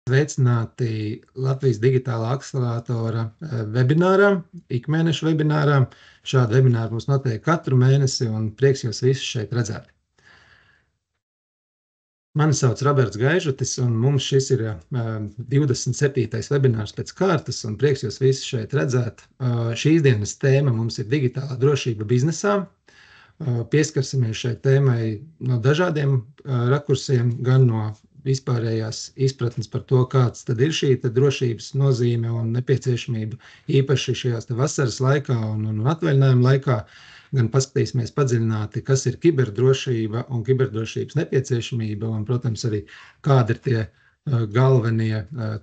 Sveicināti Latvijas digitālā akceleratora webinārā, ikmēneša webinārā. Šādi webināri mums notiek katru mēnesi un prieks jūs visus šeit redzēt. Mani sauc Roberts Gaižutis un mums šis ir 27. webinārs pēc kārtas un prieks jūs visus šeit redzēt. Šīs dienas tēma mums ir digitālā drošība biznesā. Pieskarsimies šai tēmai no dažādiem rakursiem, gan no vispārējās izpratnes par to, kāds tad ir šī drošības nozīme un nepieciešamība īpaši šajās vasaras laikā un atvaļinājuma laikā, gan paskatīsimies padziļināti, kas ir kiberdrošība un kiberdrošības nepieciešamība un, protams, arī kādi ir tie galvenie,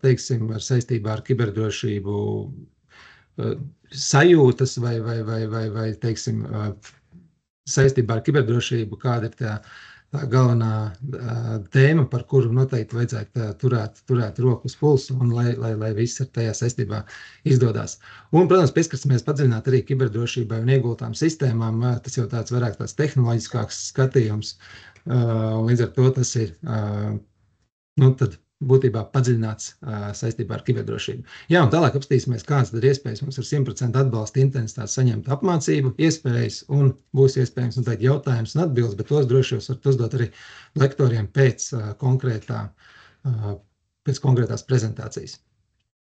teiksim, saistībā ar kiberdrošību sajūtas vai teiksim, saistībā ar kiberdrošību, kāda ir tā galvenā tēma, par kuru noteikti vajadzētu turēt roku uz pulsu un lai viss ar tajā saistībā izdodās. Un, protams, pieskarsimies padziļināt arī kiberdrošībai un iegultām sistēmām. Tas jau vairāk tāds tehnoloģiskāks skatījums. Līdz ar to tas ir, tad būtībā padziļināts saistībā ar kiberdrošību. Jā, un tālāk apstīsimies, kāds tad ir iespējas mums ar 100% atbalsta intensitāti saņemt apmācību, iespējas un būs iespējams noteikti jautājums un atbildes, bet tos droši jūs varat uzdot arī lektoriem pēc konkrētās prezentācijas.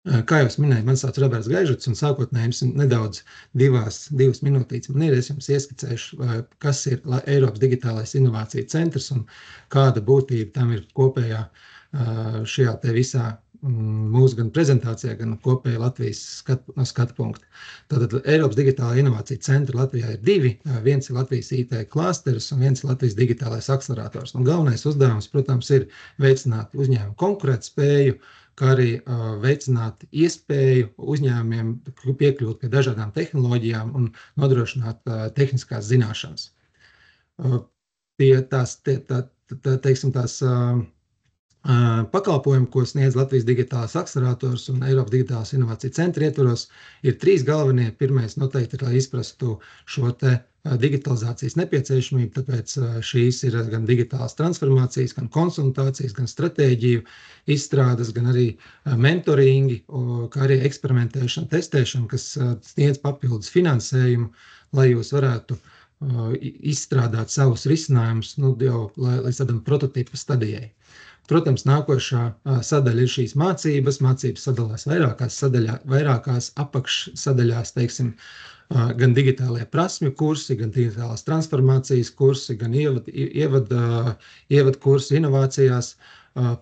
Kā jau es minēju, man sauc Roberts Gaižutis un sākotnēji jums nedaudz divas minūtītes man ir, es jums ieskicēšu, kas ir Eiropas digitālais inovāciju centrs un kāda būtība tam ir kopējā šajā te visā mūsu gan prezentācijā, gan kopēja Latvijas skatu punktu. Tātad Eiropas digitālā inovācija centra Latvijā ir divi. Viens ir Latvijas IT klasteris un viens ir Latvijas digitālais akcelerators. Un galvenais uzdevums, protams, ir veicināt uzņēmumu konkurētspēju, kā arī veicināt iespēju uzņēmumiem piekļūt pie dažādām tehnoloģijām un nodrošināt tehniskās zināšanas. Tās pakalpojumi, ko sniedz Latvijas digitālās akcelerators un Eiropas digitālās inovāciju centra ietvaros, ir trīs galvenie. Pirmais noteikti ir, lai izprastu šo te digitalizācijas nepieciešamību, tāpēc šīs ir gan digitālās transformācijas, gan konsultācijas, gan stratēģiju izstrādes, gan arī mentoringi, kā arī eksperimentēšana, testēšana, kas sniedz papildus finansējumu, lai jūs varētu izstrādāt savus risinājumus, jau līdz tādam prototipa stadijai. Protams, nākošā sadaļa ir šīs mācības. Mācības sadalās vairākās apakšsadaļās, teiksim, gan digitālajie prasmju kursi, gan digitālās transformācijas kursi, gan ievad kursi inovācijās.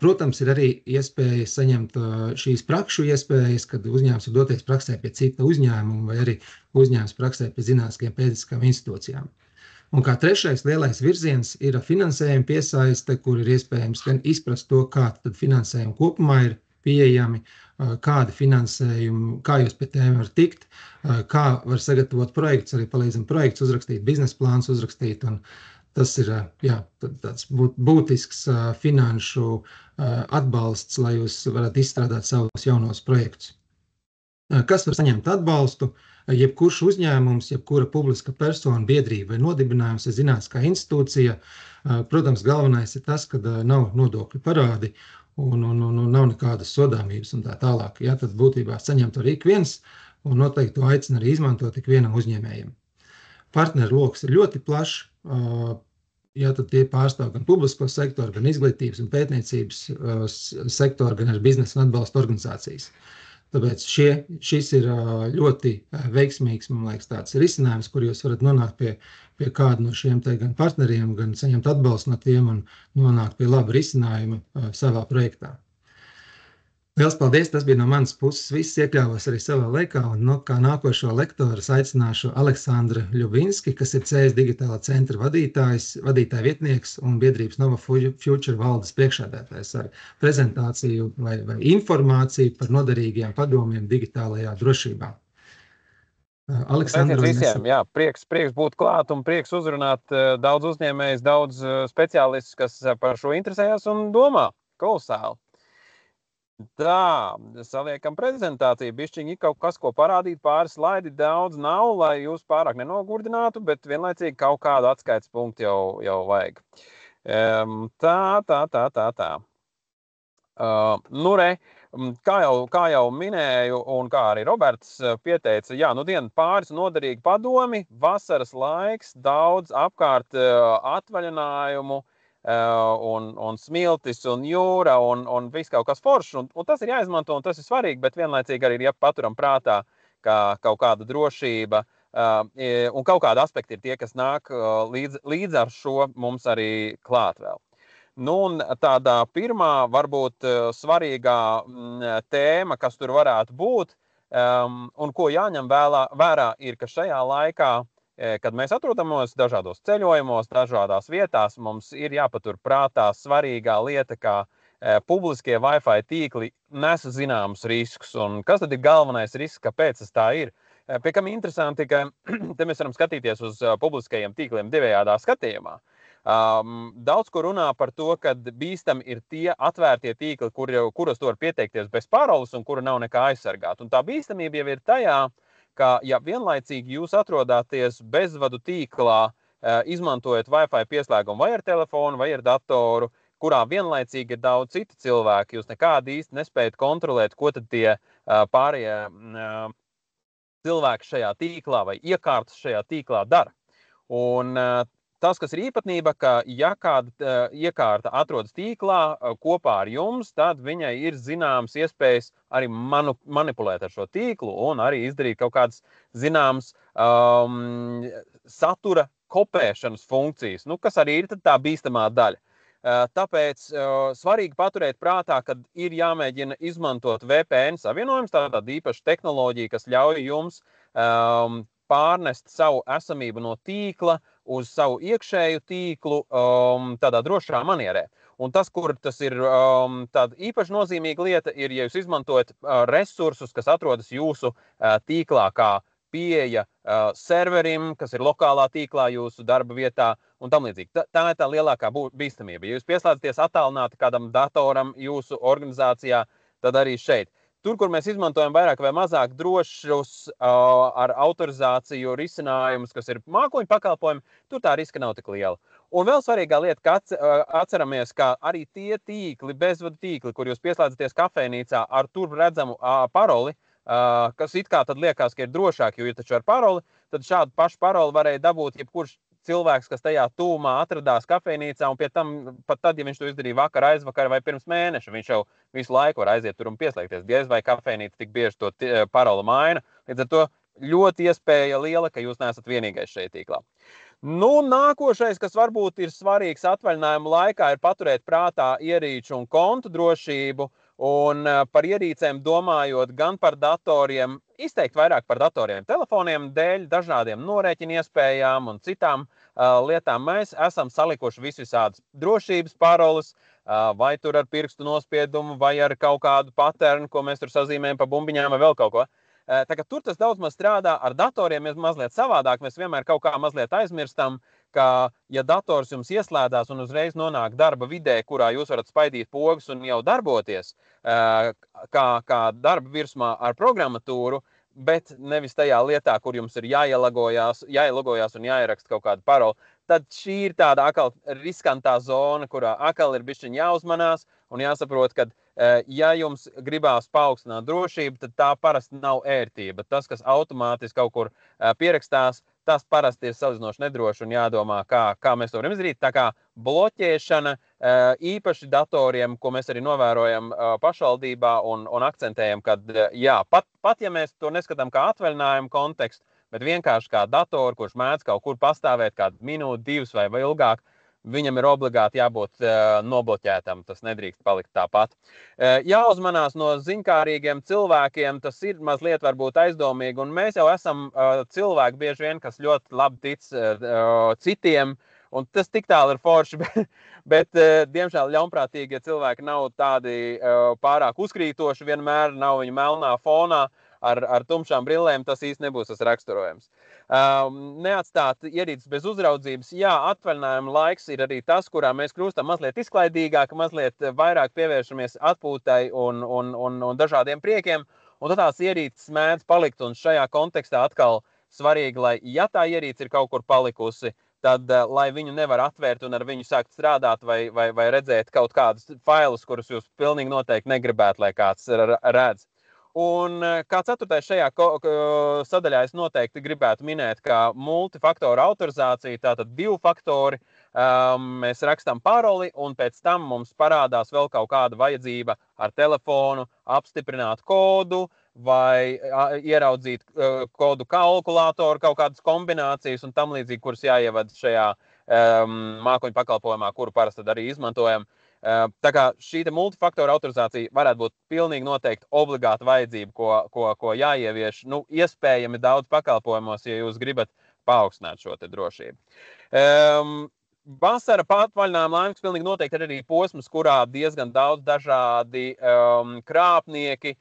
Protams, ir arī iespēja saņemt šīs prakšu iespējas, kad uzņēmums var doties praksē pie cita uzņēmuma vai arī uzņēmums praksē pie zinātniskajām pētnieciskām institūcijām. Un kā trešais lielais virziens ir finansējuma piesaiste, kur ir iespējams gan izprast to, kāda tad finansējuma kopumā ir pieejami, kādi finansējumi, kā jūs pie tiem var tikt, kā var sagatavot projekts, arī palīdzam projekts uzrakstīt, biznesa plāns uzrakstīt, un tas ir tāds būtisks finanšu atbalsts, lai jūs varat izstrādāt savus jaunos projektus. Kas var saņemt atbalstu? Jebkurš uzņēmums, jebkura publiska persona, biedrība vai nodibinājums ir zinātniskā institūcija. Protams, galvenais ir tas, ka nav nodokļu parādi un nav nekādas sodāmības un tā tālāk. Ja, tad būtībā saņemt var ik viens un noteikti to aicina arī izmantot ik vienam uzņēmējam. Partneru loks ir ļoti plašs. Ja, tad tie pārstāv gan publisko sektoru, gan izglītības un pētniecības sektoru, gan arī biznesa un atbalsta organizācijas. Tāpēc šis ir ļoti veiksmīgs, man liekas, tāds risinājums, kur jūs varat nonākt pie kādu no šiem gan partneriem, gan saņemt atbalstu no tiem un nonākt pie laba risinājuma savā projektā. Liels paldies, tas bija no manas puses. Viss iekļāvos arī savā laikā, un kā nākošo lektoru aicināšu Aleksandru Ļubinski, kas ir CS digitālā centra vadītāja vietnieks un biedrības Nova Future valdes priekšsēdētājs ar prezentāciju vai informāciju par noderīgiem padomiem digitālajā drošībā. Aleksandrs, visiem, jā, prieks būt klāt un prieks uzrunāt daudz uzņēmējus, daudz speciālistus, kas par šo interesējās un domā. Kolosāli. Tā, saliekam prezentāciju, bišķiņi kaut kas, ko parādīt, pāris slaidi daudz nav, lai jūs pārāk nenogurdinātu, bet vienlaicīgi kaut kādu atskaites punktu jau vajag. Tā. Kā jau minēju, un kā arī Roberts pieteica, pāris noderīgi padomi, vasaras laiks, daudz apkārt atvaļinājumu, un smiltis, un jūra, un viss kaut kas foršs, un tas ir jāizmanto, un tas ir svarīgi, bet vienlaicīgi arī paturam prātā, ka kaut kāda drošība, un kaut kādi aspekti ir tie, kas nāk līdz ar šo mums arī klāt vēl. Un tādā pirmā, varbūt svarīgā tēma, kas tur varētu būt, un ko jāņem vērā, ir, ka šajā laikā, kad mēs atrodamies dažādos ceļojumos, dažādās vietās, mums ir jāpatur prātā svarīgā lieta, kā publiskie Wi-Fi tīkli nes zināmus riskus. Un kas tad ir galvenais risks, kāpēc tas tā ir? Pie kam interesanti, ka te mēs varam skatīties uz publiskajiem tīkliem divējādā skatījumā. Daudz ko runā par to, ka bīstami ir tie atvērtie tīkli, kuros tu var pieteikties bez paroles un kuru nav nekā aizsargāt. Un tā bīstamība jau ir tajā, ka ja vienlaicīgi jūs atrodāties bezvadu tīklā, izmantojot Wi-Fi pieslēgumu vai ar telefonu, vai ar datoru, kurā vienlaicīgi ir daudz citu cilvēku, jūs nekādi īsti nespējat kontrolēt, ko tad tie pārējie cilvēki šajā tīklā vai iekārtas šajā tīklā dara. Un tas, kas ir īpatnība, ka ja kāda iekārta atrodas tīklā kopā ar jums, tad viņai ir zināmas iespējas arī manipulēt ar šo tīklu un arī izdarīt kaut kādas zināmas satura kopēšanas funkcijas, kas arī ir tā bīstamā daļa. Tāpēc svarīgi paturēt prātā, ka ir jāmēģina izmantot VPN savienojums, tāda īpaša tehnoloģija, kas ļauj jums pārnest savu esamību no tīkla uz savu iekšēju tīklu tādā drošā manierē. Un tas, kur tas ir tāda īpaši nozīmīga lieta, ir, ja jūs izmantojat resursus, kas atrodas jūsu tīklā, kā pieeja serverim, kas ir lokālā tīklā jūsu darba vietā un tam līdzīgi. Tā ir tā lielākā bīstamība. Ja jūs pieslēdzaties attālināti kādam datoram jūsu organizācijā, tad arī šeit. Tur, kur mēs izmantojam vairāk vai mazāk drošus ar autorizāciju risinājumus, kas ir mākoņu pakalpojumi, tur tā riska nav tik liela. Un vēl svarīgā lieta, ka atceramies, ka arī tie tīkli, bezvadu tīkli, kur jūs pieslēdzaties kafejnīcā ar tur redzamu paroli, kas it kā tad liekas, ka ir drošāk, jo ir taču ar paroli, tad šādu pašu paroli varēja dabūt jebkurš cilvēks, kas tajā tūmā atradās kafejnīcā, un pie tam, pat tad, ja viņš to izdarīja vakar, aizvakar vai pirms mēneša, viņš jau visu laiku var aiziet tur un pieslēgties. Diez vai kafejnīca tik bieži to paroli maina, līdz ar to ļoti iespēja liela, ka jūs neesat vienīgais šeit tīklā. Nākošais, kas varbūt ir svarīgs atvaļinājumu laikā, ir paturēt prātā ierīču un kontu drošību, un par ierīcēm domājot gan par datoriem, izteikti vairāk par datoriem, telefoniem dēļ dažādiem norēķinu iespējām un citām lietām. Mēs esam salikuši visādas drošības paroles, vai tur ar pirkstu nospiedumu, vai ar kaut kādu paternu, ko mēs tur sazīmējam pa bumbiņām vai vēl kaut ko. Tā kā tur tas daudz maz strādā, ar datoriem mēs mazliet savādāk, mēs vienmēr kaut kā mazliet aizmirstam, ka ja dators jums ieslēdās un uzreiz nonāk darba vidē, kurā jūs varat spaidīt pogas un jau darboties, kā darba virsmā ar programmatūru, bet nevis tajā lietā, kur jums ir jāielogojās un jāieraksta kaut kāda parola, tad šī ir tāda atkal riskantā zona, kurā atkal ir bišķiņ jāuzmanās un jāsaprot, ka ja jums gribās paaugstināt drošību, tad tā parasti nav ērtība. Tas, kas automātiski kaut kur pierakstās, tas parasti ir salīdzinoši nedroši un jādomā, kā mēs to varam izdarīt. Tā kā bloķēšana īpaši datoriem, ko mēs arī novērojam pašvaldībā un akcentējam, ka pat ja mēs to neskatām kā atvaļinājumu kontekstu, bet vienkārši kā datoru, kurš mēdz kaut kur pastāvēt kādu minūti, divas vai ilgāk, viņam ir obligāti jābūt nobloķētam, tas nedrīkst palikt tāpat. Jāuzmanās no ziņkārīgiem cilvēkiem, tas ir mazliet varbūt aizdomīgi, un mēs jau esam cilvēki bieži vien, kas ļoti labi tic citiem, un tas tik tālu ir forši, bet diemžēl ļaunprātīgie cilvēki nav tādi pārāk uzkrītoši vienmēr, nav viņi melnā fonā, ar tumšām brillēm, tas īsti nebūs tas raksturojums. Neatstāt ierīces bez uzraudzības. Jā, atvaļinājuma laiks ir arī tas, kurā mēs kļūstam mazliet izklaidīgāk, mazliet vairāk pievēršamies atpūtai un dažādiem priekiem, un tad tās ierīces mēdz palikt, un šajā kontekstā atkal svarīgi, lai ja tā ierīce ir kaut kur palikusi, tad, lai viņu nevar atvērt un ar viņu sākt strādāt vai redzēt kaut kādus failus, kurus jūs pilnīgi noteikti negribētu, lai kāds redz. Un kā ceturtais šajā sadaļā es noteikti gribētu minēt, ka multifaktoru autorizācija, tātad 2 faktori, mēs rakstam paroli un pēc tam mums parādās vēl kaut kāda vajadzība ar telefonu apstiprināt kodu vai ieraudzīt kodu kalkulātoru, kaut kādas kombinācijas un tam līdzīgi, kuras jāievada šajā mākoņu pakalpojumā, kuru parasti arī izmantojam. Tā kā šī multifaktoru autorizācija varētu būt pilnīgi noteikti obligāta vajadzība, ko jāievieš, iespējami daudz pakalpojumos, ja jūs gribat paaugstināt šo te drošību. Vasara patvaļinājuma laiks pilnīgi noteikti ir arī posms, kurā diezgan daudz dažādi krāpnieki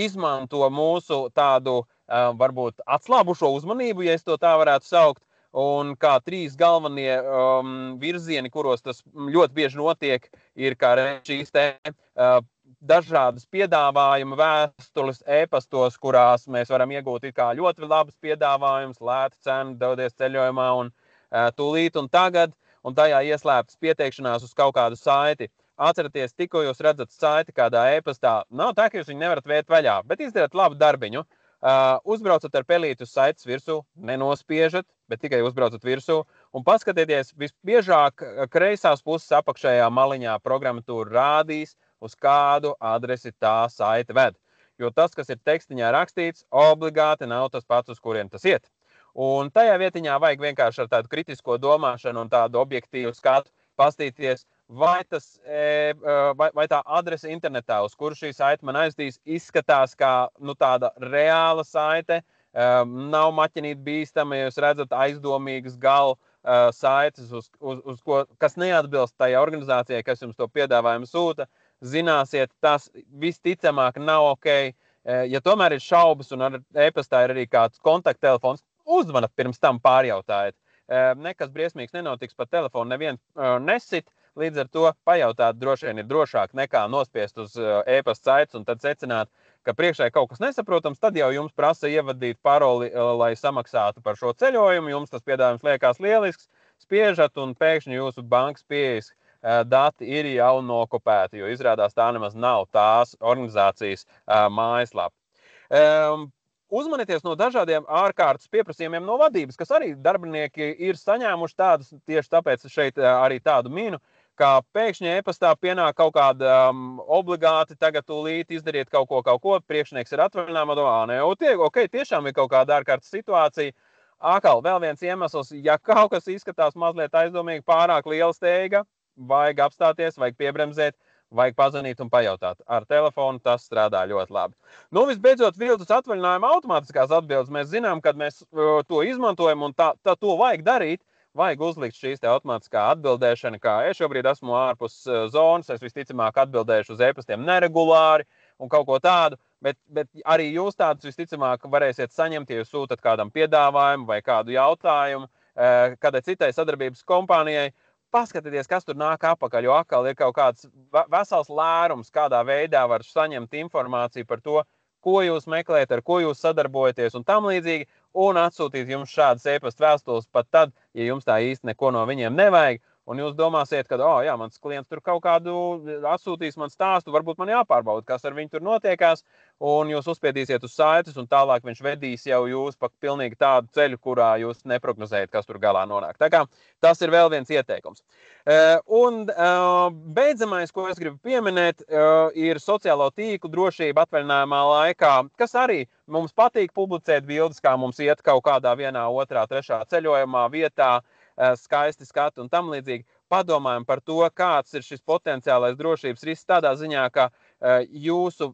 izmanto mūsu tādu varbūt atslābušo uzmanību, ja es to tā varētu saukt. Un kā 3 galvenie virzieni, kuros tas ļoti bieži notiek, ir kā šīs dažādas piedāvājuma vēstules e-pastos, kurās mēs varam iegūt kā ļoti labas piedāvājumus, lēta cena, dodies ceļojumā un tūlīt un tagad, un tajā ieslēptas pieteikšanās uz kaut kādu saiti. Atcerieties, tikko jūs redzat saiti kādā e-pastā, nav tā, ka jūs viņu nevarat vērt vaļā, bet izdarāt labu darbiņu. Uzbraucat ar pelīti uz saites virsū, nenospiežat, bet tikai uzbraucat virsū un paskatieties, visbiežāk kreisās puses apakšējā maliņā programmatūra rādīs, uz kādu adresi tā saite ved. Jo tas, kas ir tekstiņā rakstīts, obligāti nav tas pats, uz kurien tas iet. Un tajā vietiņā vajag vienkārši ar tādu kritisko domāšanu un tādu objektīvu skatu pastīties, vai tā adrese internetā, uz kuru šī saite man aizdīs, izskatās kā tāda reāla saite, nav maķinīt bīstama, ja jūs redzat aizdomīgas galu saites, kas neatbilst tajā organizācijai, kas jums to piedāvājumu sūta, zināsiet, tas visticamāk nav ok. Ja tomēr ir šaubas un ar e-pastā ir arī kāds kontakttelefons, uzvanat pirms tam pārjautājiet. Nekas briesmīgs nenotiks pa telefonu, neviens nesit, līdz ar to pajautāt droši vien ir drošāk nekā nospiest uz e-pasta saites un tad secināt, ka priekšā kaut kas nesaprotams, tad jau jums prasa ievadīt paroli, lai samaksātu par šo ceļojumu, jums tas piedāvājums liekas lielisks, spiežat un pēkšņi jūsu bankas pieejas dati ir jau nokopēti, jo izrādās tā nemaz nav tās organizācijas mājaslapa. Uzmanieties no dažādiem ārkārtas pieprasījumiem no vadības, kas arī darbinieki ir saņēmuši tādus, tieši tāpēc šeit arī tādu minu, kā pēkšņi e-pastā pienāk kaut kāda obligāti, tagad tūlīt izdariet kaut ko, priekšnieks ir atvaļinājumā, ok, tiešām ir kaut kāda ārkārtas situācija. Atkal, vēl viens iemesls, ja kaut kas izskatās mazliet aizdomīgi, pārāk liela steiga, vajag apstāties, vajag piebremzēt, vajag pazvanīt un pajautāt. Ar telefonu tas strādā ļoti labi. Visbeidzot, viltus atvaļinājuma automātiskās atbildes. Mēs zinām, kad mēs to izmantojam un to vajag darīt, vajag uzlikt šīs te automātiskā atbildēšana, kā es šobrīd esmu ārpus zonas, es visticamāk atbildēšu uz e-pastiem neregulāri un kaut ko tādu, bet arī jūs tādus visticamāk varēsiet saņemt, ja jūs sūtat kādam piedāvājumu vai kādu jautājumu kādai citai sadarbības kompānijai. Paskatieties, kas tur nāk apakaļ, jo atkal ir kaut kāds vesels lērums, kādā veidā var saņemt informāciju par to, ko jūs meklējat, ar ko jūs sadarbojaties un tam līdzīgi, un atsūtīt jums šādas e-pasta vēstules pat tad, ja jums tā īsti neko no viņiem nevajag, un jūs domāsiet, ka, mans klients tur kaut kādu atsūtīs man stāstu, varbūt man jāpārbauda, kas ar viņu tur notiekās, un jūs uzspiedīsiet uz saites, un tālāk viņš vedīs jau jūs pa pilnīgi tādu ceļu, kurā jūs neprognozējat, kas tur galā nonāk. Tā kā tas ir vēl viens ieteikums. Un beidzamais, ko es gribu pieminēt, ir sociālo tīklu drošība atvaļinājumā laikā, kas arī mums patīk publicēt bildes, kā mums iet kaut kādā vienā, otrā, trešā ceļojumā vietā, skaisti skati un tam līdzīgi. Padomājam par to, kāds ir šis potenciālais drošības risks tādā ziņā, ka jūsu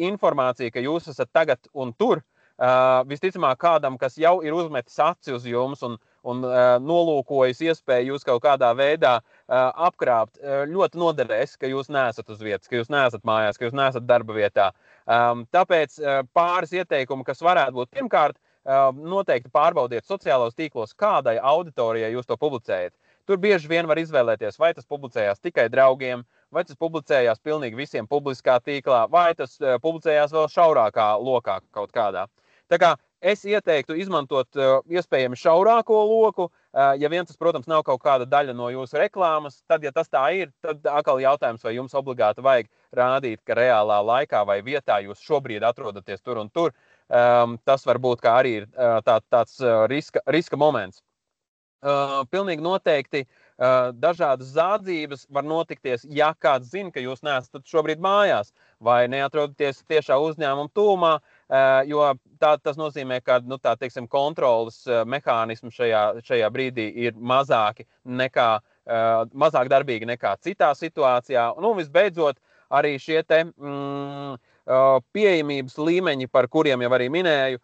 informācija, ka jūs esat tagad un tur, visticamāk kādam, kas jau ir uzmetis aci uz jums un nolūkojas iespēju jūs kaut kādā veidā apkrāpt, ļoti noderēs, ka jūs neesat uz vietas, ka jūs neesat mājās, ka jūs neesat darba vietā. Tāpēc pāris ieteikumi, kas varētu būt pirmkārt, noteikti pārbaudiet sociālos tīklos, kādai auditorijai jūs to publicējat. Tur bieži vien var izvēlēties, vai tas publicējās tikai draugiem, vai tas publicējās pilnīgi visiem publiskā tīklā, vai tas publicējās vēl šaurākā lokā kaut kādā. Tā kā Es ieteiktu izmantot iespējami šaurāko loku. Ja vien tas, protams, nav kaut kāda daļa no jūsu reklāmas, tad, ja tas tā ir, tad atkal jautājums, vai jums obligāti vajag rādīt, ka reālā laikā vai vietā jūs šobrīd atrodaties tur un tur. Tas varbūt kā arī ir tāds riska moments. Pilnīgi noteikti dažādas zādzības var notikties, ja kāds zina, ka jūs neesat šobrīd mājās vai neatrodaties tiešā uzņēmuma tūmā, jo tas nozīmē, ka teiksim, kontrolas mehānismi šajā brīdī ir mazāk darbīgi nekā citā situācijā. Un visbeidzot, arī šie pieejamības līmeņi, par kuriem jau arī minēju,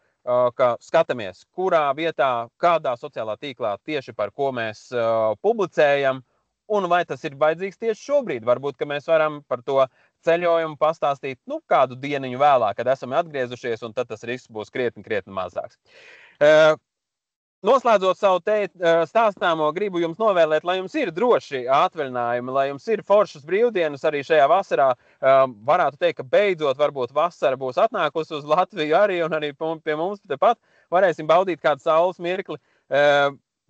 ka skatāmies, kurā vietā, kādā sociālā tīklā tieši par ko mēs publicējam, un vai tas ir vajadzīgs tieši šobrīd. Varbūt, ka mēs varam par to ceļojumu pastāstīt kādu dieniņu vēlāk, kad esam atgriezušies, un tad tas risks būs krietni mazāks. Noslēdzot savu stāstāmo, gribu jums novēlēt, lai jums ir droši atvaļinājumi, lai jums ir foršas brīvdienas arī šajā vasarā. Varētu teikt, ka beidzot varbūt vasara būs atnākusi uz Latviju arī, un arī pie mums tepat varēsim baudīt kādu saules mirkli.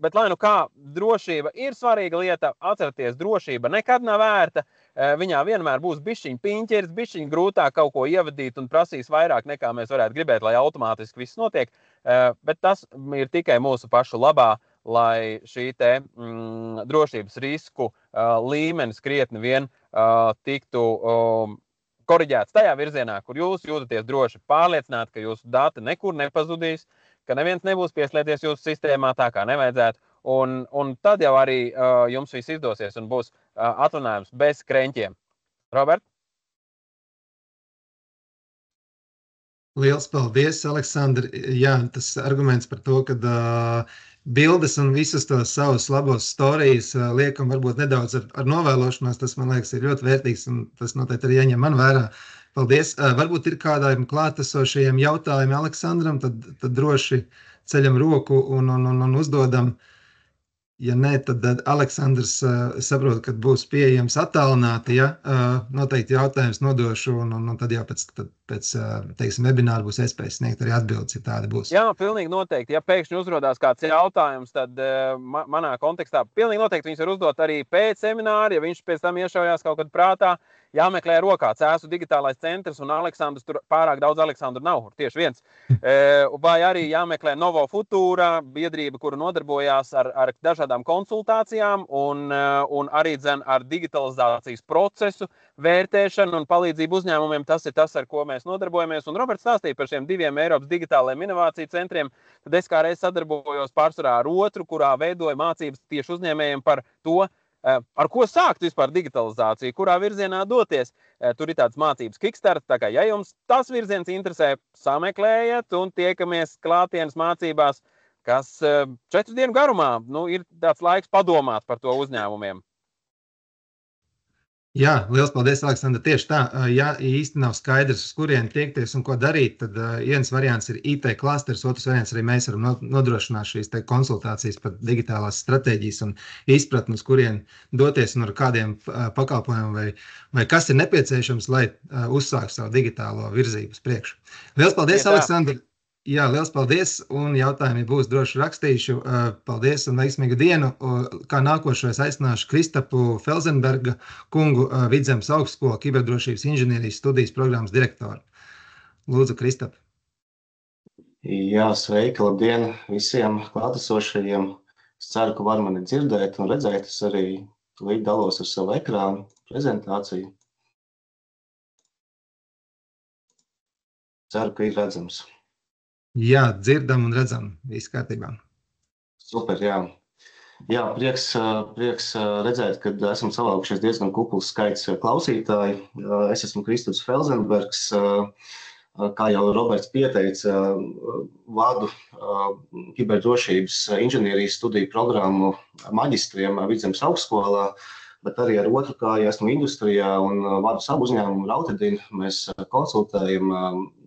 Bet lai nu kā, drošība ir svarīga lieta, atcerieties, drošība nekad nav vērta. Viņā vienmēr būs bišķiņ piņķeris, bišķiņ grūtāk kaut ko ievadīt un prasīs vairāk nekā mēs varētu gribēt, lai automātiski viss notiek. Bet tas ir tikai mūsu pašu labā, lai šī drošības risku līmenis krietni vien tiktu koriģēts tajā virzienā, kur jūs jūtaties droši, pārliecināt, ka jūsu dati nekur nepazudīs, ka neviens nebūs pieslēdzies jūsu sistēmā tā, kā nevajadzētu, un tad jau arī jums viss izdosies un būs atvaļinājums bez kreņķiem. Robert? Liels paldies, Aleksandr. Jā, tas arguments par to, ka bildes un visas tos savus labos storijas liekam varbūt nedaudz ar novēlošanās, tas, man liekas, ir ļoti vērtīgs, un tas noteikti arī jāņem man vērā. Paldies. Varbūt ir kādiem klātesošajiem jautājumiem Aleksandram, tad droši ceļam roku un uzdodam. Ja nē, tad Aleksandrs saprot, ka būs pieejams attālināti, ja noteikti jautājums nodošu, un tad jau pēc teiksim, webināra būs iespējas sniegt arī atbildes, ja tāda būs. Jā, pilnīgi noteikti. Ja pēkšņi uzrodās kāds jautājums, tad manā kontekstā pilnīgi noteikti viņus var uzdot arī pēc semināra, ja viņš pēc tam iešaujās kaut kad prātā. Jāmeklē rokā Cēsu digitālais centrs, un Aleksandrs tur pārāk daudz Aleksandru nav, tieši viens. Vai arī jāmeklē Novo Futūra, biedrība, kura nodarbojās ar dažādām konsultācijām un arī ar digitalizācijas procesu vērtēšanu un palīdzību uzņēmumiem. Tas ir tas, ar ko mēs nodarbojamies. Un Roberts stāstīja par šiem 2 Eiropas digitālajiem inovāciju centriem. Tad es kā reiz sadarbojos pārsvarā ar otru, kurā veidoja mācības tieši uzņēmējiem par to, ar ko sākt vispār digitalizāciju, kurā virzienā doties. Tur ir tāds mācības Kickstart, tā kā ja jums tas virziens interesē, sameklējiet un tiekamies klātienes mācībās, kas 4 dienu garumā, ir tāds laiks padomāt par to uzņēmumiem. Jā, liels paldies, Aleksandra. Tieši tā, ja īsti nav skaidrs, uz kurien tiekties un ko darīt, tad viens variants ir IT klasters, otrs variants arī mēs varam nodrošināt šīs konsultācijas par digitālās stratēģijas un izpratni, uz kurien doties un ar kādiem pakalpojumiem vai kas ir nepieciešams, lai uzsāktu savu digitālo virzību uz priekšu. Liels paldies, Aleksandra! Jā, liels paldies, un jautājumi būs droši rakstīšu. Paldies un veiksmīgu dienu. Kā nākošais aicināšu Kristapu Felsenberga kungu, Vidzemes augstskola kiberdrošības inženierijas studijas programmas direktoru. Lūdzu, Kristap. Jā, sveiki, labdien visiem klātesošajiem. Es ceru, ka var mani dzirdēt un redzēt. Es arī līdz dalos ar savu ekrānu prezentāciju. Ceru, ka ir redzams. Jā, dzirdam un redzam. Viss kārtībā. Super, jā. Jā, prieks redzēt, ka esam savākušies diezgan kupls skaits klausītāji. Es esmu Kristaps Felsenbergs. Kā jau Roberts pieteica, vadu kiberdrošības inženierijas studiju programmu maģistriem Vidzemes augstskolā, bet arī ar otru kāju esmu industrijā un vadu savu uzņēmumu Rautedin. Mēs konsultējam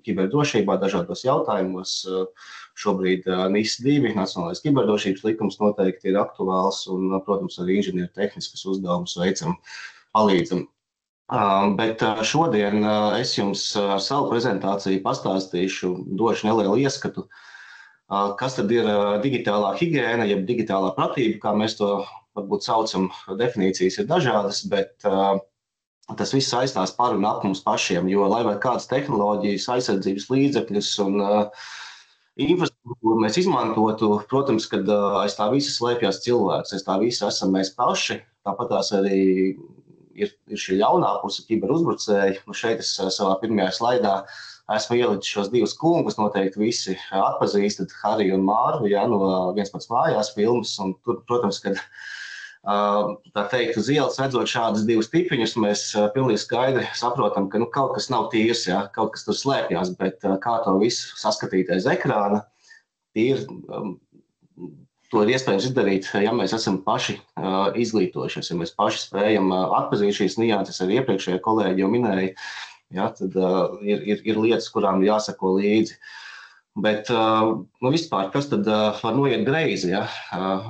kiberdrošībā dažādos jautājumos. Šobrīd NIS2, Nacionālais kiberdrošības likums, noteikti ir aktuāls un, protams, arī inženieru tehniskas uzdevumus veicam, palīdzam. Bet šodien es jums ar savu prezentāciju pastāstīšu, došu nelielu ieskatu Kas tad ir digitālā higiēna, jeb digitālā pratība, kā mēs to varbūt saucam, definīcijas ir dažādas, bet tas viss saistās par un ap mums pašiem, jo lai vai kādas tehnoloģijas, aizsardzības līdzekļus un infrastruktūru mēs izmantotu, protams, kad aiz tā visa slēpjas cilvēks, aiz tā visa esam mēs paši, tāpat tās arī ir šī ļaunā puse kiberuzbrucēji. Šeit es savā pirmajā slaidā esmu ielicis šos divus kungus, noteikti visi atpazīstat, Hariju un Māru, no Viens pats mājās filmas, un tur, protams, kad tā teikt, uz ielas redzot šādus divus tipiņus, mēs pilnīgi skaidri saprotam, ka kaut kas nav tīrs, kaut kas tur slēpjas, bet kā to visu saskatīt aiz ekrāna, to ir iespējams izdarīt, ja mēs esam paši izglītojušies, ja mēs paši spējam atpazīt šīs nianses, arī iepriekšējie kolēģi jau minēja, tad ir lietas, kurām jāsako līdzi. Bet vispār, kas tad var noiet greizi?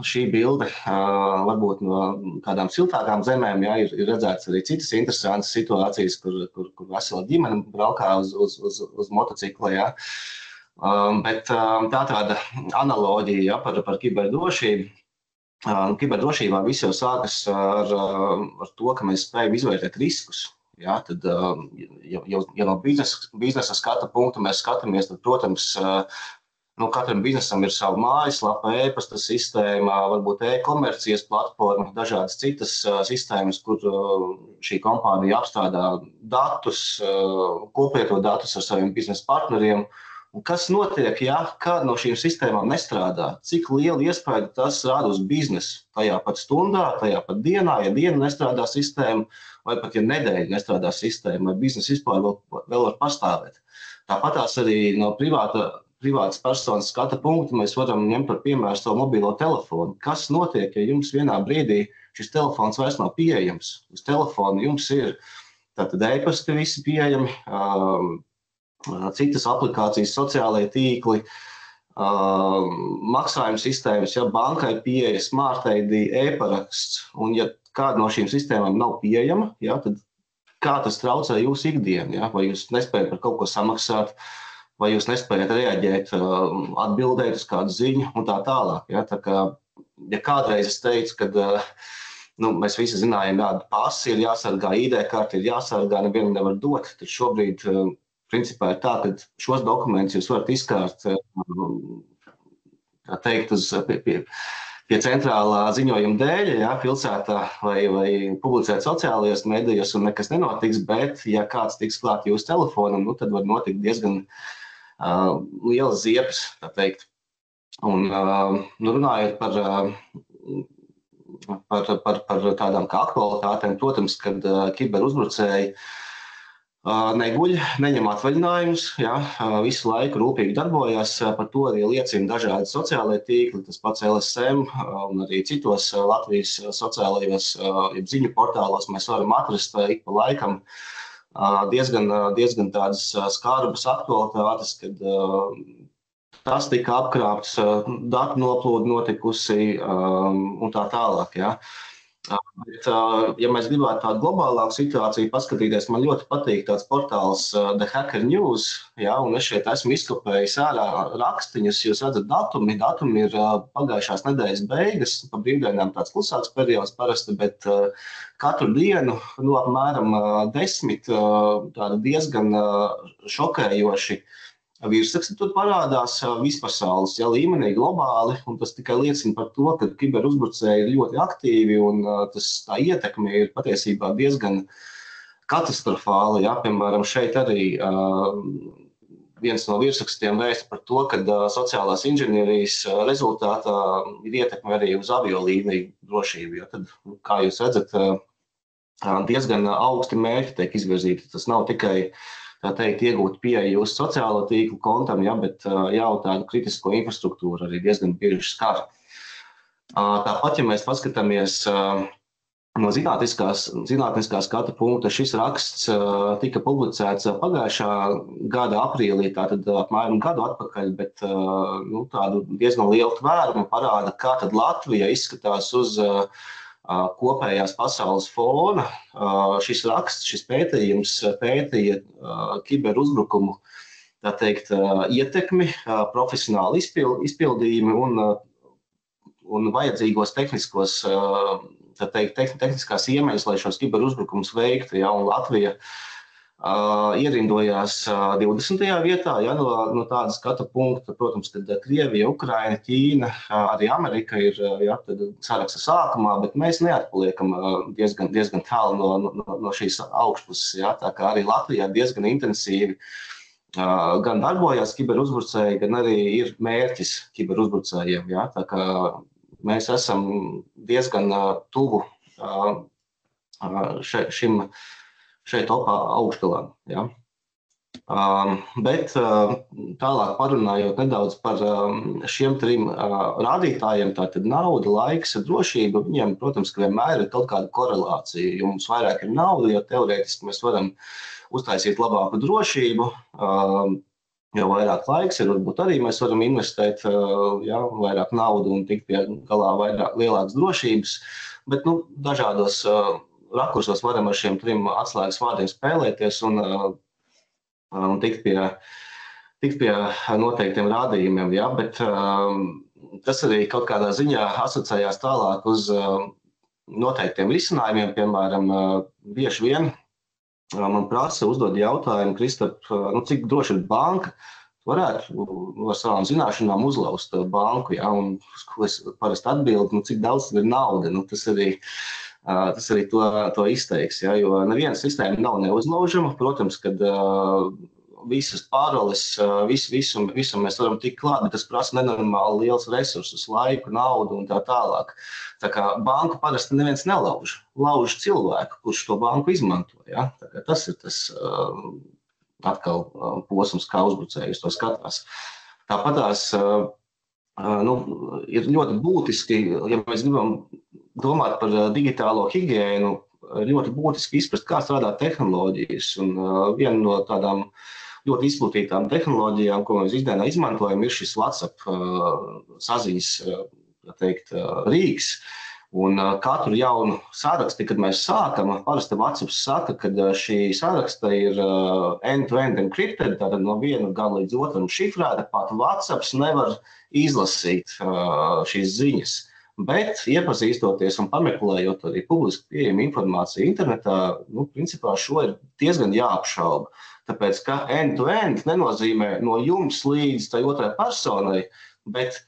Šī bilde varbūt no kādām siltākām zemēm ir redzēts arī citas interesantas situācijas, kur vesela ģimene braukā uz motocikla. Bet tā tāda analoģija par kiberdrošību. Kiberdrošībā viss jau sākas ar to, ka mēs spējam izvērtēt riskus. Tad, ja no biznesa skata punkta mēs skatāmies, tad, protams, katram biznesam ir sava mājaslapa, e-pasta sistēma, varbūt e-komercijas platforma, dažādas citas sistēmas, kur šī kompānija apstrādā datus, koplieto datus ar saviem biznesa partneriem. Un kas notiek, kāda no šīm sistēmām nestrādā? Cik lielu iespēju tas rada uz biznesu? Tajā pat stundā, tajā pat dienā, ja diena nestrādā sistēma, vai pat ja nedēļa nestrādā sistēma, vai biznesa vispār vēl var pastāvēt. Tāpatās arī no privātas personas skata punktu mēs varam ņemt par piemēru savu mobilo telefonu. Kas notiek, ja jums vienā brīdī šis telefons vairs nav pieejams? Uz telefona jums ir tātad e-pasti visi pieejami, citas aplikācijas, sociālajie tīkli, maksājuma sistēmas, bankai pieeja, Smart ID, e-paraksts, un ja kāda no šīm sistēmām nav pieejama, tad kā tas traucē jūsu ikdienu? Vai jūs nespējat par kaut ko samaksāt, vai jūs nespējat reaģēt, atbildēt uz kādu ziņu un tā tālāk. Tā kā, ja kādreiz es teicu, kad mēs visi zinājām, kāda pasi ir jāsargā, ID-karti ir jāsargā, nevienam nevar dot, tad šobrīd principā ir tā, ka šos dokumentus jūs varat izkārt, tā teikt, pie centrālā ziņojuma dēļ, pilsētā vai publicēt sociālajos medijos un nekas nenotiks, bet, ja kāds tiks klāt jūsu telefonam, tad var notikt diezgan lielas ziepes, tā teikt. Un runājot par tādām kā aktualitātēm, protams, kad kiberuzbrucēji neguļ, neņem atvaļinājumus, visu laiku rūpīgi darbojas, par to arī liecina dažādi sociālai tīkli, tas pats LSM un arī citos Latvijas sociālajos ziņu portālos mēs varam atrast ik pa laikam diezgan tādas skarbas aktualitātes, kad tas tika apkrāpts, datu noplūde notikusi un tā tālāk. Bet, ja mēs gribētu tādu globālāku situāciju paskatīties, man ļoti patīk tāds portāls The Hacker News, un es šeit esmu izkopējis ārā rakstiņus, jūs redzat datumi ir pagājušās nedēļas beigas, pa brīvdienām tāds klusāks periods parasti, bet katru dienu apmēram 10 tādu diezgan šokējoši virsraksti tur parādās vispasaules līmenī globāli, un tas tikai liecina par to, ka kiberuzbrucēji ir ļoti aktīvi, un tā ietekme ir patiesībā diezgan katastrofāla. Piemēram, šeit arī viens no virsrakstiem vēsta par to, ka sociālās inženierijas rezultātā ir ietekme arī uz aviolīniju drošību, jo tad, kā jūs redzat, diezgan augsti mērķi tiek izvirzīti. Tas nav tikai tā teikt, iegūt pieeju jūsu sociālo tīklu kontam, bet jau tādu kritisko infrastruktūru arī diezgan bieži skar. Tāpat, ja mēs paskatāmies no zinātniskā skata punkta, šis raksts tika publicēts pagājušā gada aprīlī, tātad apmēram gadu atpakaļ, bet tādu diezgan lielu tvērumu parāda, kā tad Latvija izskatās uz kopējās pasaules fona. Šis raksts, šis pētījums pētīja kiberuzbrukumu tā teikt, ietekmi, profesionāli izpildījumi un vajadzīgos tehniskos, tā teikt, tehniskās iemaņas, lai šos kiberuzbrukumus veiktu, ja, un Latvija ierindojās 20. vietā, ja, no tāda skatu punkta, protams, kad Krievija, Ukraina, Ķīna, arī Amerika ir, ja, saraksta sākumā, bet mēs neatpaliekam diezgan tālu no šīs augšpuses, ja, tā kā arī Latvijā diezgan intensīvi gan darbojās kiberuzbrucēji, gan arī ir mērķis kiberuzbrucējiem, ja, tā kā mēs esam diezgan tuvu šeit topā augšgalā. Ja. Bet tālāk parunājot nedaudz par šiem trim rādītājiem, tātad nauda, laiks, drošība, viņiem, protams, ka vienmēr ir kaut kāda korelācija, jo mums vairāk ir nauda, jo teorētiski mēs varam uztaisīt labāku drošību, jo vairāk laiks ir, varbūt arī mēs varam investēt vairāk naudu un tikt pie galā lielākas drošības, bet dažādos rakursos varam ar šiem trim atslēgas vārdiem spēlēties un tikt pie noteiktiem rādījumiem, ja? Bet tas arī kaut kādā ziņā asociējās tālāk uz noteiktiem risinājumiem, piemēram, bieži vien man prasa uzdod jautājumu, Kristap, cik droši ir banka, varētu ar savām zināšanām uzlauzt banku, ja? Un es parasti atbildu, cik daudz ir nauda, tas arī to izteiks, ja, jo neviena sistēma nav neuzlaužama. Protams, kad visas paroles, visam mēs varam tikt klāt, bet tas prasa nenormāli liels resursus, laiku, naudu un tā tālāk. Tā kā banku parasti neviens nelauž. Lauž cilvēku, kurš to banku izmanto. Ja. Tā kā tas ir tas atkal posms, kā uzbrucējs to skatās. Tāpatās ir ļoti būtiski, ja mēs gribam domāt par digitālo higiēnu, ļoti būtiski izprast, kā strādā tehnoloģijas. Un viena no tādām ļoti izplatītām tehnoloģijām, ko mēs ikdienā izmantojam, ir šis WhatsApp saziņas, tā teikt, rīks. Un katru jaunu saraksti, kad mēs sākam, parasti WhatsApp saka, ka šī saraksta ir end-to-end encrypted, tātad no viena gala līdz otram šifrēta, pat WhatsApp nevar izlasīt šīs ziņas. Bet, iepazīstoties un pameklējot arī publiski pieejamu informāciju internetā, principā šo ir diezgan jāapšauba. Tāpēc, ka end-to-end nenozīmē no jums līdz tai otrai personai, bet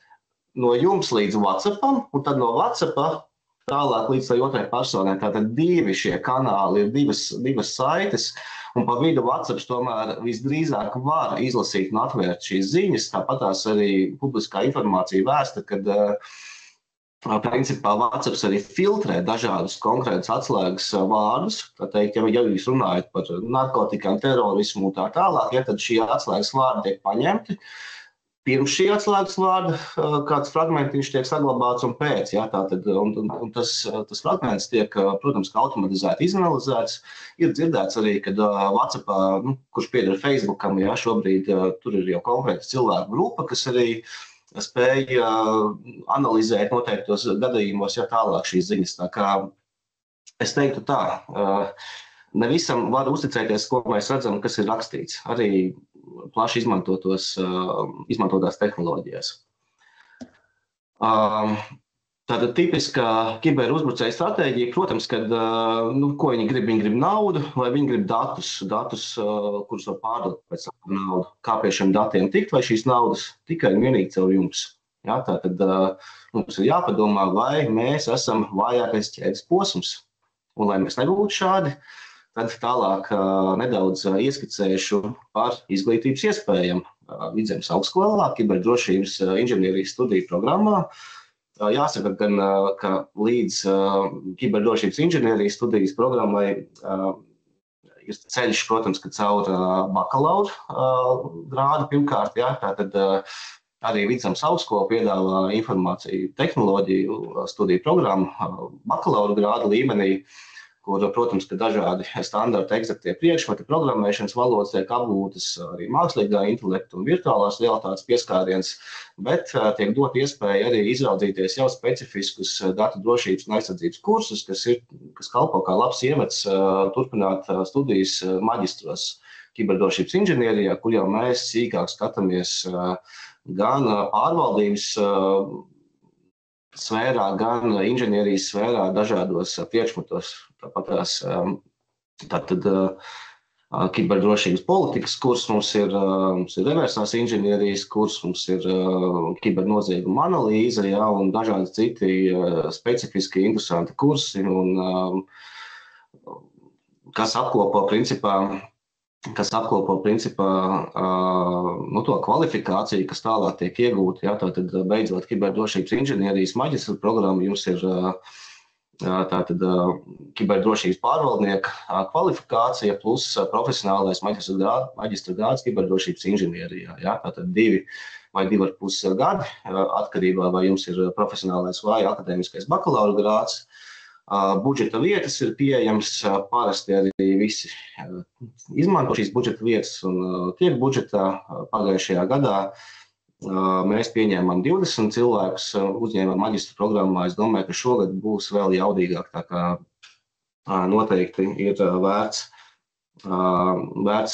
no jums līdz WhatsAppam, un tad no WhatsAppa tālāk līdz tai otrai personai. Tātad divi šie kanāli ir divas saites, un pa vidu WhatsApps tomēr visdrīzāk var izlasīt un atvērt šīs ziņas. Tāpatās arī publiskā informācija vēsta, kad principā WhatsApps arī filtrē dažādus konkrētus atslēgas vārdus. Tā teikt, ja jūs runājat par narkotikām, terorismu un tā tālāk, ja tad šie atslēgas vārdi tiek paņemti. Pirms šī atslēgas vārda kāds fragmentiņš tiek saglabāts un pēc. Ja, tātad, un tas fragments tiek, protams, automatizēti izanalizēts. Ir dzirdēts arī, kad WhatsAppā, kurš pieder Facebookam, ja, šobrīd tur ir jau konkrēta cilvēku grupa, kas arī spēja analizēt noteiktos gadījumos, ja tālāk šīs ziņas. Tā kā es teiktu tā, ne visam var uzticēties, ko mēs redzam, kas ir rakstīts, arī plaši izmantotās tehnoloģijās. Tātad tipiskā kiberuzbrucēja stratēģija, protams, kad, ko viņi grib naudu vai viņi grib datus, kurus var pārdot pēc tam naudu. Kā pie šiem datiem tikt, vai šīs naudas tikai un vienīgi caur jums. Ja, tātad mums ir jāpadomā, vai mēs esam vājākais ķēdes posms. Un lai mēs nebūtu šādi, tad tālāk nedaudz ieskicēšu par izglītības iespējām Vidzemes augstskolā, kiberdrošības inženierijas studiju programmā. Jāsaka gan, ka līdz kiberdrošības inženierijas studijas programmai ir ceļš, protams, ka caur bakalaura grādu pirmkārt, ja, tātad arī Vidzemes augstskola piedāvā informāciju tehnoloģiju studiju programmu bakalaura grāda līmenī, kur, protams, ka dažādi standarti eksaktie priekšmeti, programmēšanas valodas tiek apgūtas arī mākslīgā intelekta un virtuālās realitātes pieskāriens, bet tiek dot iespēja arī izraudzīties jau specifiskus datu drošības un aizsardzības kursus, kas kalpo kā labs iemets turpināt studijas maģistros kiberdrošības inženierijā, kur jau mēs sīkāk skatāmies gan pārvaldības sfērā, gan inženierijas sfērā dažādos priekšmetos. Tātad kiberdrošības politikas kurs mums ir reversās inženierijas kurs, mums ir kibernozieguma analīze, un dažādi citi specifiski interesanti kursi, un kas apkopo principā to kvalifikāciju, kas tālāk tiek iegūta. Tātad beidzot kiberdrošības inženierijas maģistra programma jums ir tātad kiberdrošības pārvaldnieka kvalifikācija plus profesionālais maģistra grāds kiberdrošības inženierijā. Tātad 2 vai 2,5 gadi, atkarībā vai jums ir profesionālais vai akadēmiskais bakalaura grāds. Budžeta vietas ir pieejams, parasti arī visi izmanto šīs budžeta vietas un tiek budžetā. Pagājušajā gadā mēs pieņēmām 20 cilvēkus, uzņēmām maģistra programmā. Es domāju, ka šogad būs vēl jaudīgāk, tā kā noteikti ir vērts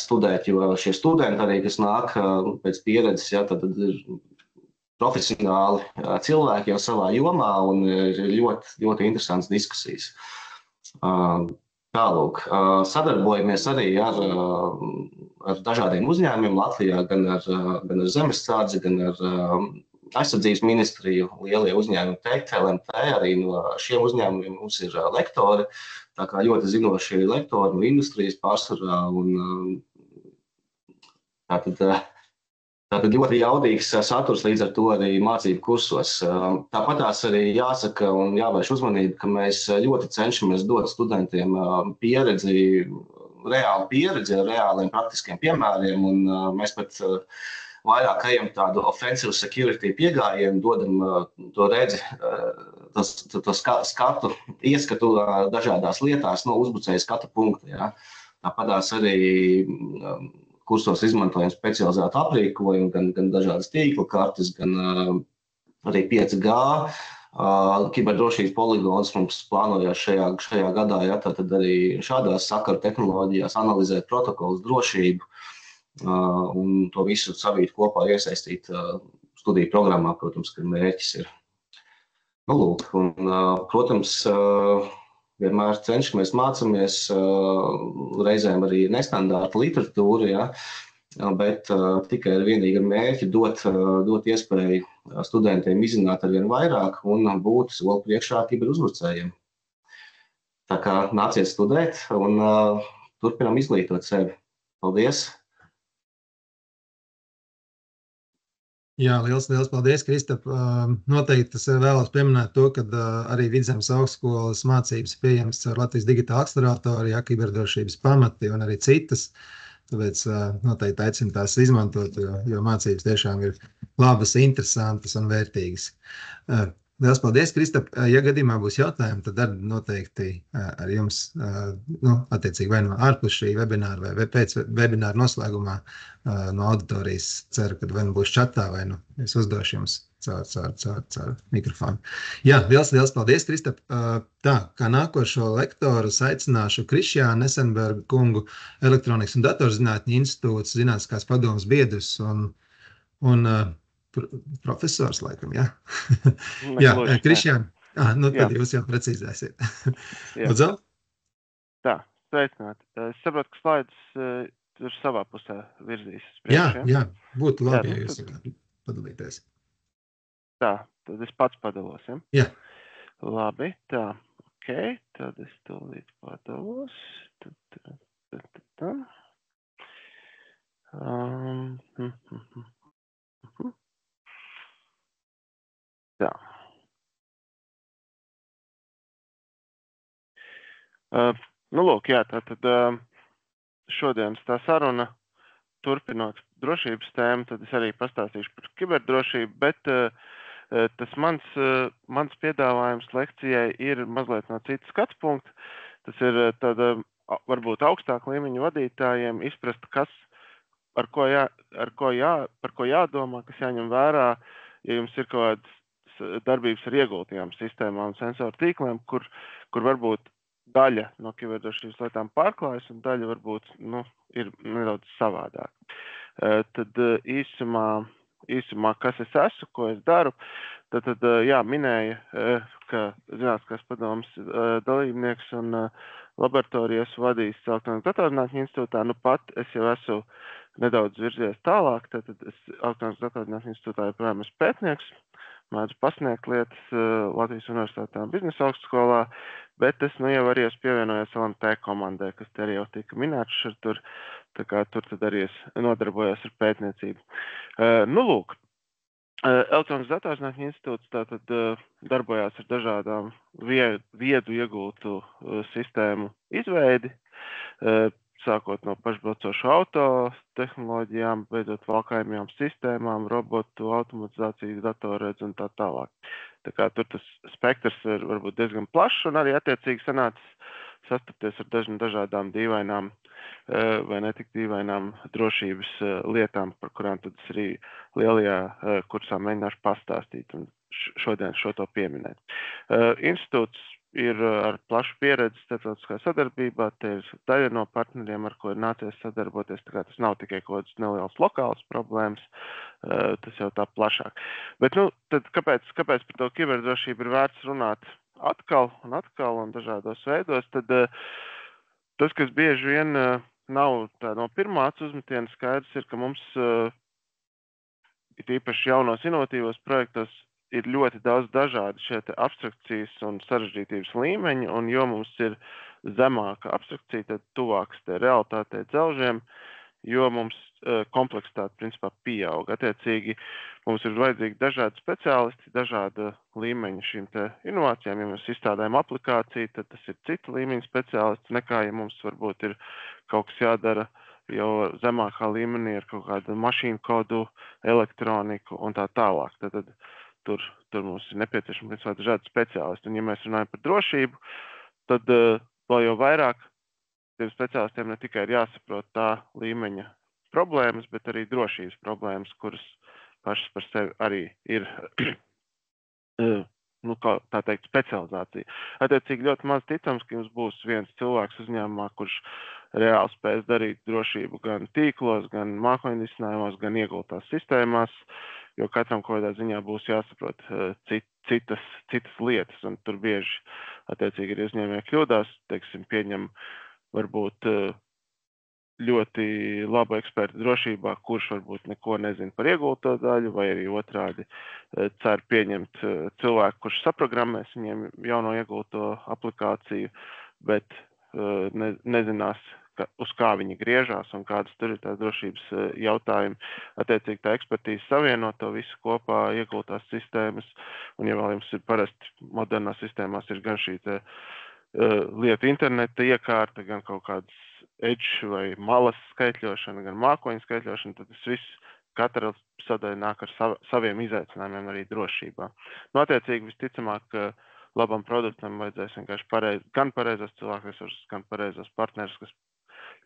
studēt, jo šie studenti arī, kas nāk pēc pieredzes, tad ir profesionāli cilvēki jau savā jomā un ir ļoti, ļoti interesants diskusijas. Tālūk, sadarbojamies arī ar dažādiem uzņēmumiem Latvijā, gan ar Zemesardzi, gan ar aizsardzības ministriju, lielie uzņēmumi TEK, LMT, arī no šiem uzņēmumiem mums ir lektori, tā kā ļoti zinoši lektori no industrijas pārsvarā, un tātad ļoti jaudīgs saturs līdz ar to arī mācību kursos. Tāpatās arī jāsaka un jāvērš uzmanība, ka mēs ļoti cenšamies dot studentiem reālu pieredzi ar reāliem praktiskiem piemēriem, un mēs pat vairāk ejam tādu offensive security piegājienu, dodam to redzi, to skatu, ieskatu dažādās lietās, uzbrucēju skatu punktu. Tāpatās arī kursos izmantojam specializētu aprīkojumu, gan dažādas tīkla kartes, gan arī 5G. Kiberdrošības poligonus mums plānojās šajā gadā, tātad arī šādās sakaru tehnoloģijās analizēt protokolus, drošību un to visu savīt kopā iesaistīt studiju programmā, protams, ka mērķis ir. Protams, vienmēr cenšamies mācāmies, reizēm arī nestandarta literatūru, bet tikai ar vienīgi ar mērķi dot iespēju studentiem izzināt arvien vairāk un būt soli priekšā kiberuzbrucējiem. Tā kā nāciet studēt un turpinām izglītot sevi. Paldies! Jā, liels paldies, Kristap. Noteikti es vēlos pieminēt to, ka arī Vidzemes augstskolas mācības pieejamas ar Latvijas digitālu akceleratoru, kiberdrošības pamati un arī citas. Tāpēc noteikti aicinu tās izmantot, jo mācības tiešām ir labas, interesantas un vērtīgas. Liels paldies, Kristap. Ja gadījumā būs jautājumi, tad arī noteikti ar jums, attiecīgi vai no ārpus šī webināra vai pēc webināra noslēgumā no auditorijas ceru, ka vai nu būs čatā vai nu es uzdošu jums caur mikrofonu. Jā, liels paldies, Kristap. Tā, kā nākošo lektoru aicināšu Krišjānu Nesenbergu kungu, Elektronikas un datorzinātņu institūts zinātniskās padomes biedrs un profesors, laikam, jā. Jā, Krišjān, tad jūs jau precīzēsiet. Lūdzu? Tā, sveicināt. Es saprotu, ka slaidus tur savā pusē virzīs. Jā, būtu labi, ja jūs padalīties. Tā, tad es pats padalos, ja? Jā. Labi, tā, ok, tad es tūlīt padalos. Tā. Tā. Lūk, jā, tātad šodienas tā saruna, turpinot drošības tēmu, tad es arī pastāstīšu par kiberdrošību, bet tas mans piedāvājums lekcijai ir mazliet no citas skatu punkta. Tas ir tāda, varbūt augstāk līmeņa vadītājiem izprast, par ko jādomā, kas jāņem vērā, ja jums ir kaut kādas darbības ar ieguldījām sistēmām un sensoru tīkliem, kur varbūt daļa no kiberdrošības lietām pārklājas un daļa varbūt ir nedaudz savādāk. Tad īsumā, kas es esmu, ko es daru, tad minēja, ka Zinātniskās padomes dalībnieks un laboratorijas vadījis Elektronikas datorzinātņu institūtā. Pat es jau esmu nedaudz virzies tālāk, tad es Elektronikas datorzinātņu institūtā joprojām esmu pētnieks, mēdzu pasniegt lietas Latvijas Universitātē un Biznesa augstskolā, bet es jau arī esmu pievienojies LMT komandai, kas te arī jau tika minēts tur, tā kā tur tad arī es nodarbojos ar pētniecību. Lūk, Elektronikas datorzinātņu institūts tātad darbojās ar dažādām viedu iegultu sistēmu izveidi, sākot no pašbraucošu auto tehnoloģijām, beidzot valkājumajām sistēmām, robotu, automatizācijas, datorredz un tā tālāk. Tā kā tur tas spektrs ir varbūt diezgan plašs un arī attiecīgi sanācis sastapties ar dažādām dīvainām vai netik dīvainām drošības lietām, par kurām tad es arī lielajā kursā mēģināšu pastāstīt un šodien šo to pieminēt. Institūts ir ar plašu pieredzi starptautiskā sadarbībā, te ir daļa no partneriem, ar ko ir nācies sadarboties, tā kā tas nav tikai kaut kāds neliels lokāls problēmas, tas jau tā plašāk. Bet, tad kāpēc par to kiberdrošību ir vērts runāt atkal un dažādos veidos, tad tas, kas bieži vien nav tā no pirmā acu uzmetiena skaidrs, ir, ka mums ir īpaši jaunos inovatīvos projektos ir ļoti daudz dažādi šie abstrakcijas un sarežģītības līmeņi, un jo mums ir zemāka abstrakcija, tad tuvāks realitātei dzelžiem, jo mums kompleksitāte principā pieaug. Attiecīgi, mums ir vajadzīgi dažādi speciālisti, dažāda līmeņa šīm inovācijām. Ja mēs izstrādājam aplikāciju, tad tas ir cita līmeņa speciālists, nekā ja mums varbūt ir kaut kas jādara jau zemākā līmenī ar kaut kādu mašīnu kodu, elektroniku un tā tālāk. Tad tur mums ir nepieciešami dažādi speciālisti. Un ja mēs runājam par drošību, tad vēl jau vairāk tiem speciālistiem ne tikai ir jāsaprot tā līmeņa problēmas, bet arī drošības problēmas, kuras pašas par sevi arī ir tā teikt, specializācija. Attiecīgi ļoti maz ticams, ka jums būs viens cilvēks uzņēmumā, kurš reāli spēs darīt drošību gan tīklos, gan mākoņu risinājumos, gan iegultās sistēmās, jo katram kaut kādā ziņā būs jāsaprot citas lietas, un tur bieži attiecīgi arī uzņēmēji kļūdās, teiksim, pieņem varbūt ļoti labu ekspertu drošībā, kurš varbūt neko nezina par iegulto daļu, vai arī otrādi cer pieņemt cilvēku, kurš saprogrammēs viņiem jauno iegulto aplikāciju, bet nezinās, uz kā viņi griežās un kādas tur ir tās drošības jautājumi. Attiecīgi tā ekspertīze savienot to visu kopā, iegultās sistēmas, un ja vēl jums ir parasti modernās sistēmās ir gan šī lietu interneta iekārta, gan kaut kādas edge vai malas skaitļošana, gan mākoņu skaitļošana, tad tas viss katra sadaļa nāk ar saviem izaicinājumiem arī drošībā. Attiecīgi visticamāk, ka labam produktam vajadzēs vienkārši gan pareizos cilvēku resursus, gan pareizos partnerus, kas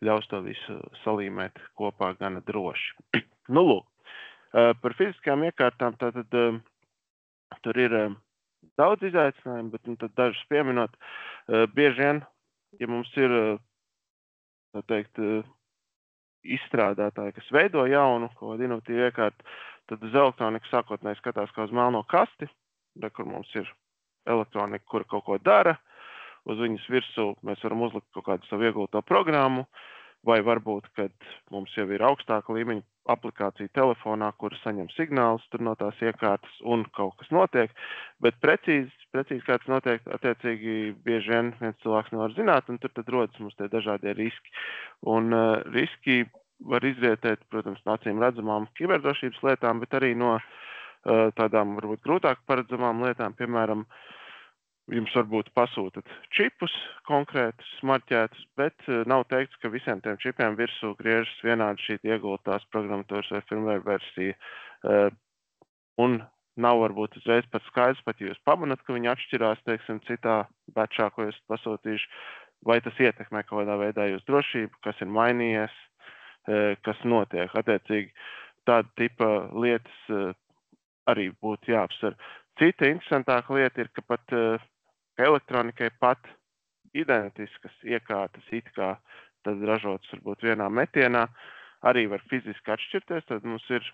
ļaus to visu salīmēt kopā gana droši. Lūk, par fiziskajām iekārtām tātad tur ir daudz izaicinājumu, bet tad dažus pieminot, bieži vien, ja mums ir, tā teikt, izstrādātāji, kas veido jaunu kaut kādu inovatīvu iekārtu, tad uz elektroniku sākotnēji skatās kā uz melno kasti, kur mums ir elektronika, kura kaut ko dara, uz viņas virsū mēs varam uzlikt kaut kādu savu iegulto programmu, vai varbūt, kad mums jau ir augstāka līmeņa aplikācija telefonā, kura saņem signālus tur no tās iekārtas un kaut kas notiek, bet precīzi kā tas notiek, attiecīgi bieži vien viens cilvēks nevar zināt, un tur tad rodas mums tie dažādie riski. Un riski var izrietēt, protams, no acīm redzamām kiberdrošības lietām, bet arī no tādām varbūt grūtāk paredzamām lietām, piemēram, jums varbūt pasūtat čipus konkrētus, marķētus, bet nav teikts, ka visiem tiem čipiem virsū griežas vienādi šī iegultās programmatūras vai firmware versija. Un nav varbūt uzreiz pat skaidrs, pat ja jūs pamanat, ka viņi atšķirās, teiksim, citā batčā, ko jūs pasūtījuši, vai tas ietekmē kaut kādā veidā jūs drošību, kas ir mainījies, kas notiek. Attiecīgi, tāda tipa lietas arī būtu jāapsver. Cita interesantāka lieta ir, ka pat elektronikai pat identiskas iekārtas, it kā tad ražotas varbūt vienā metienā, arī var fiziski atšķirties, tad mums ir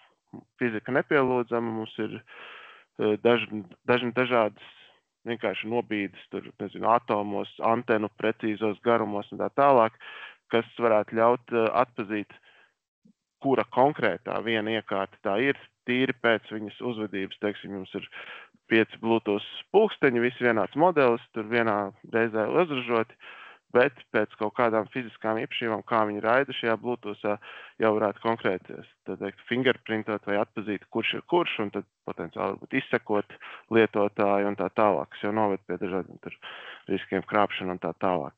fizika nepielūdzama, mums ir dažādas vienkārši nobīdes, tur, nezinu, atomos, antenu precīzos garumos un tā tālāk, kas varētu ļaut atpazīt, kura konkrētā viena iekārta tā ir, tīri pēc viņas uzvedības. Teiksim, jums ir 5 Bluetooth pulksteņi, visi vienāds modelis, tur vienā reizē uzražoti, bet pēc kaut kādām fiziskām īpašībām, kā viņi raida šajā Bluetoothā, jau varētu konkrēti fingerprintot vai atpazīt, kurš ir kurš, un tad potenciāli varbūt izsekot lietotāju un tā tālāk, kas jau noved pie dažādiem riskiem krāpšanu un tā tālāk.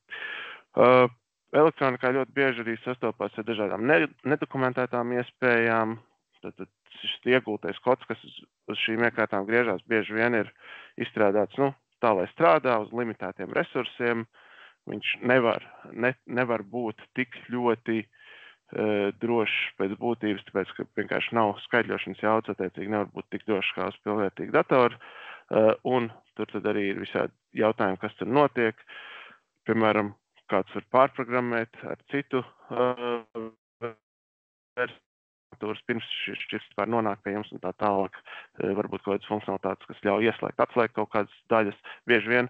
Elektronikā ļoti bieži arī sastopās ar dažādām nedokumentētām iespējām. Tad šis iegultais kods, kas uz šīm iekārtām griežās, bieži vien ir izstrādāts tā, lai strādā uz limitētiem resursiem. Viņš nevar būt tik ļoti drošs pēc būtības, tāpēc, ka vienkārši nav skaitļošanas jaudas, attiecīgi nevar būt tik drošs kā uz pilnvērtīgu datoru. Un tur tad arī ir visādi jautājumi, kas tur notiek. Piemēram, kāds var pārprogrammēt ar citu versiju, pirms šis vispār nonāk pie jums un tā tālāk. Varbūt kaut kādas funkcionalitātes, kas ļauj ieslēgt, atslēgt kaut kādas daļas. Bieži vien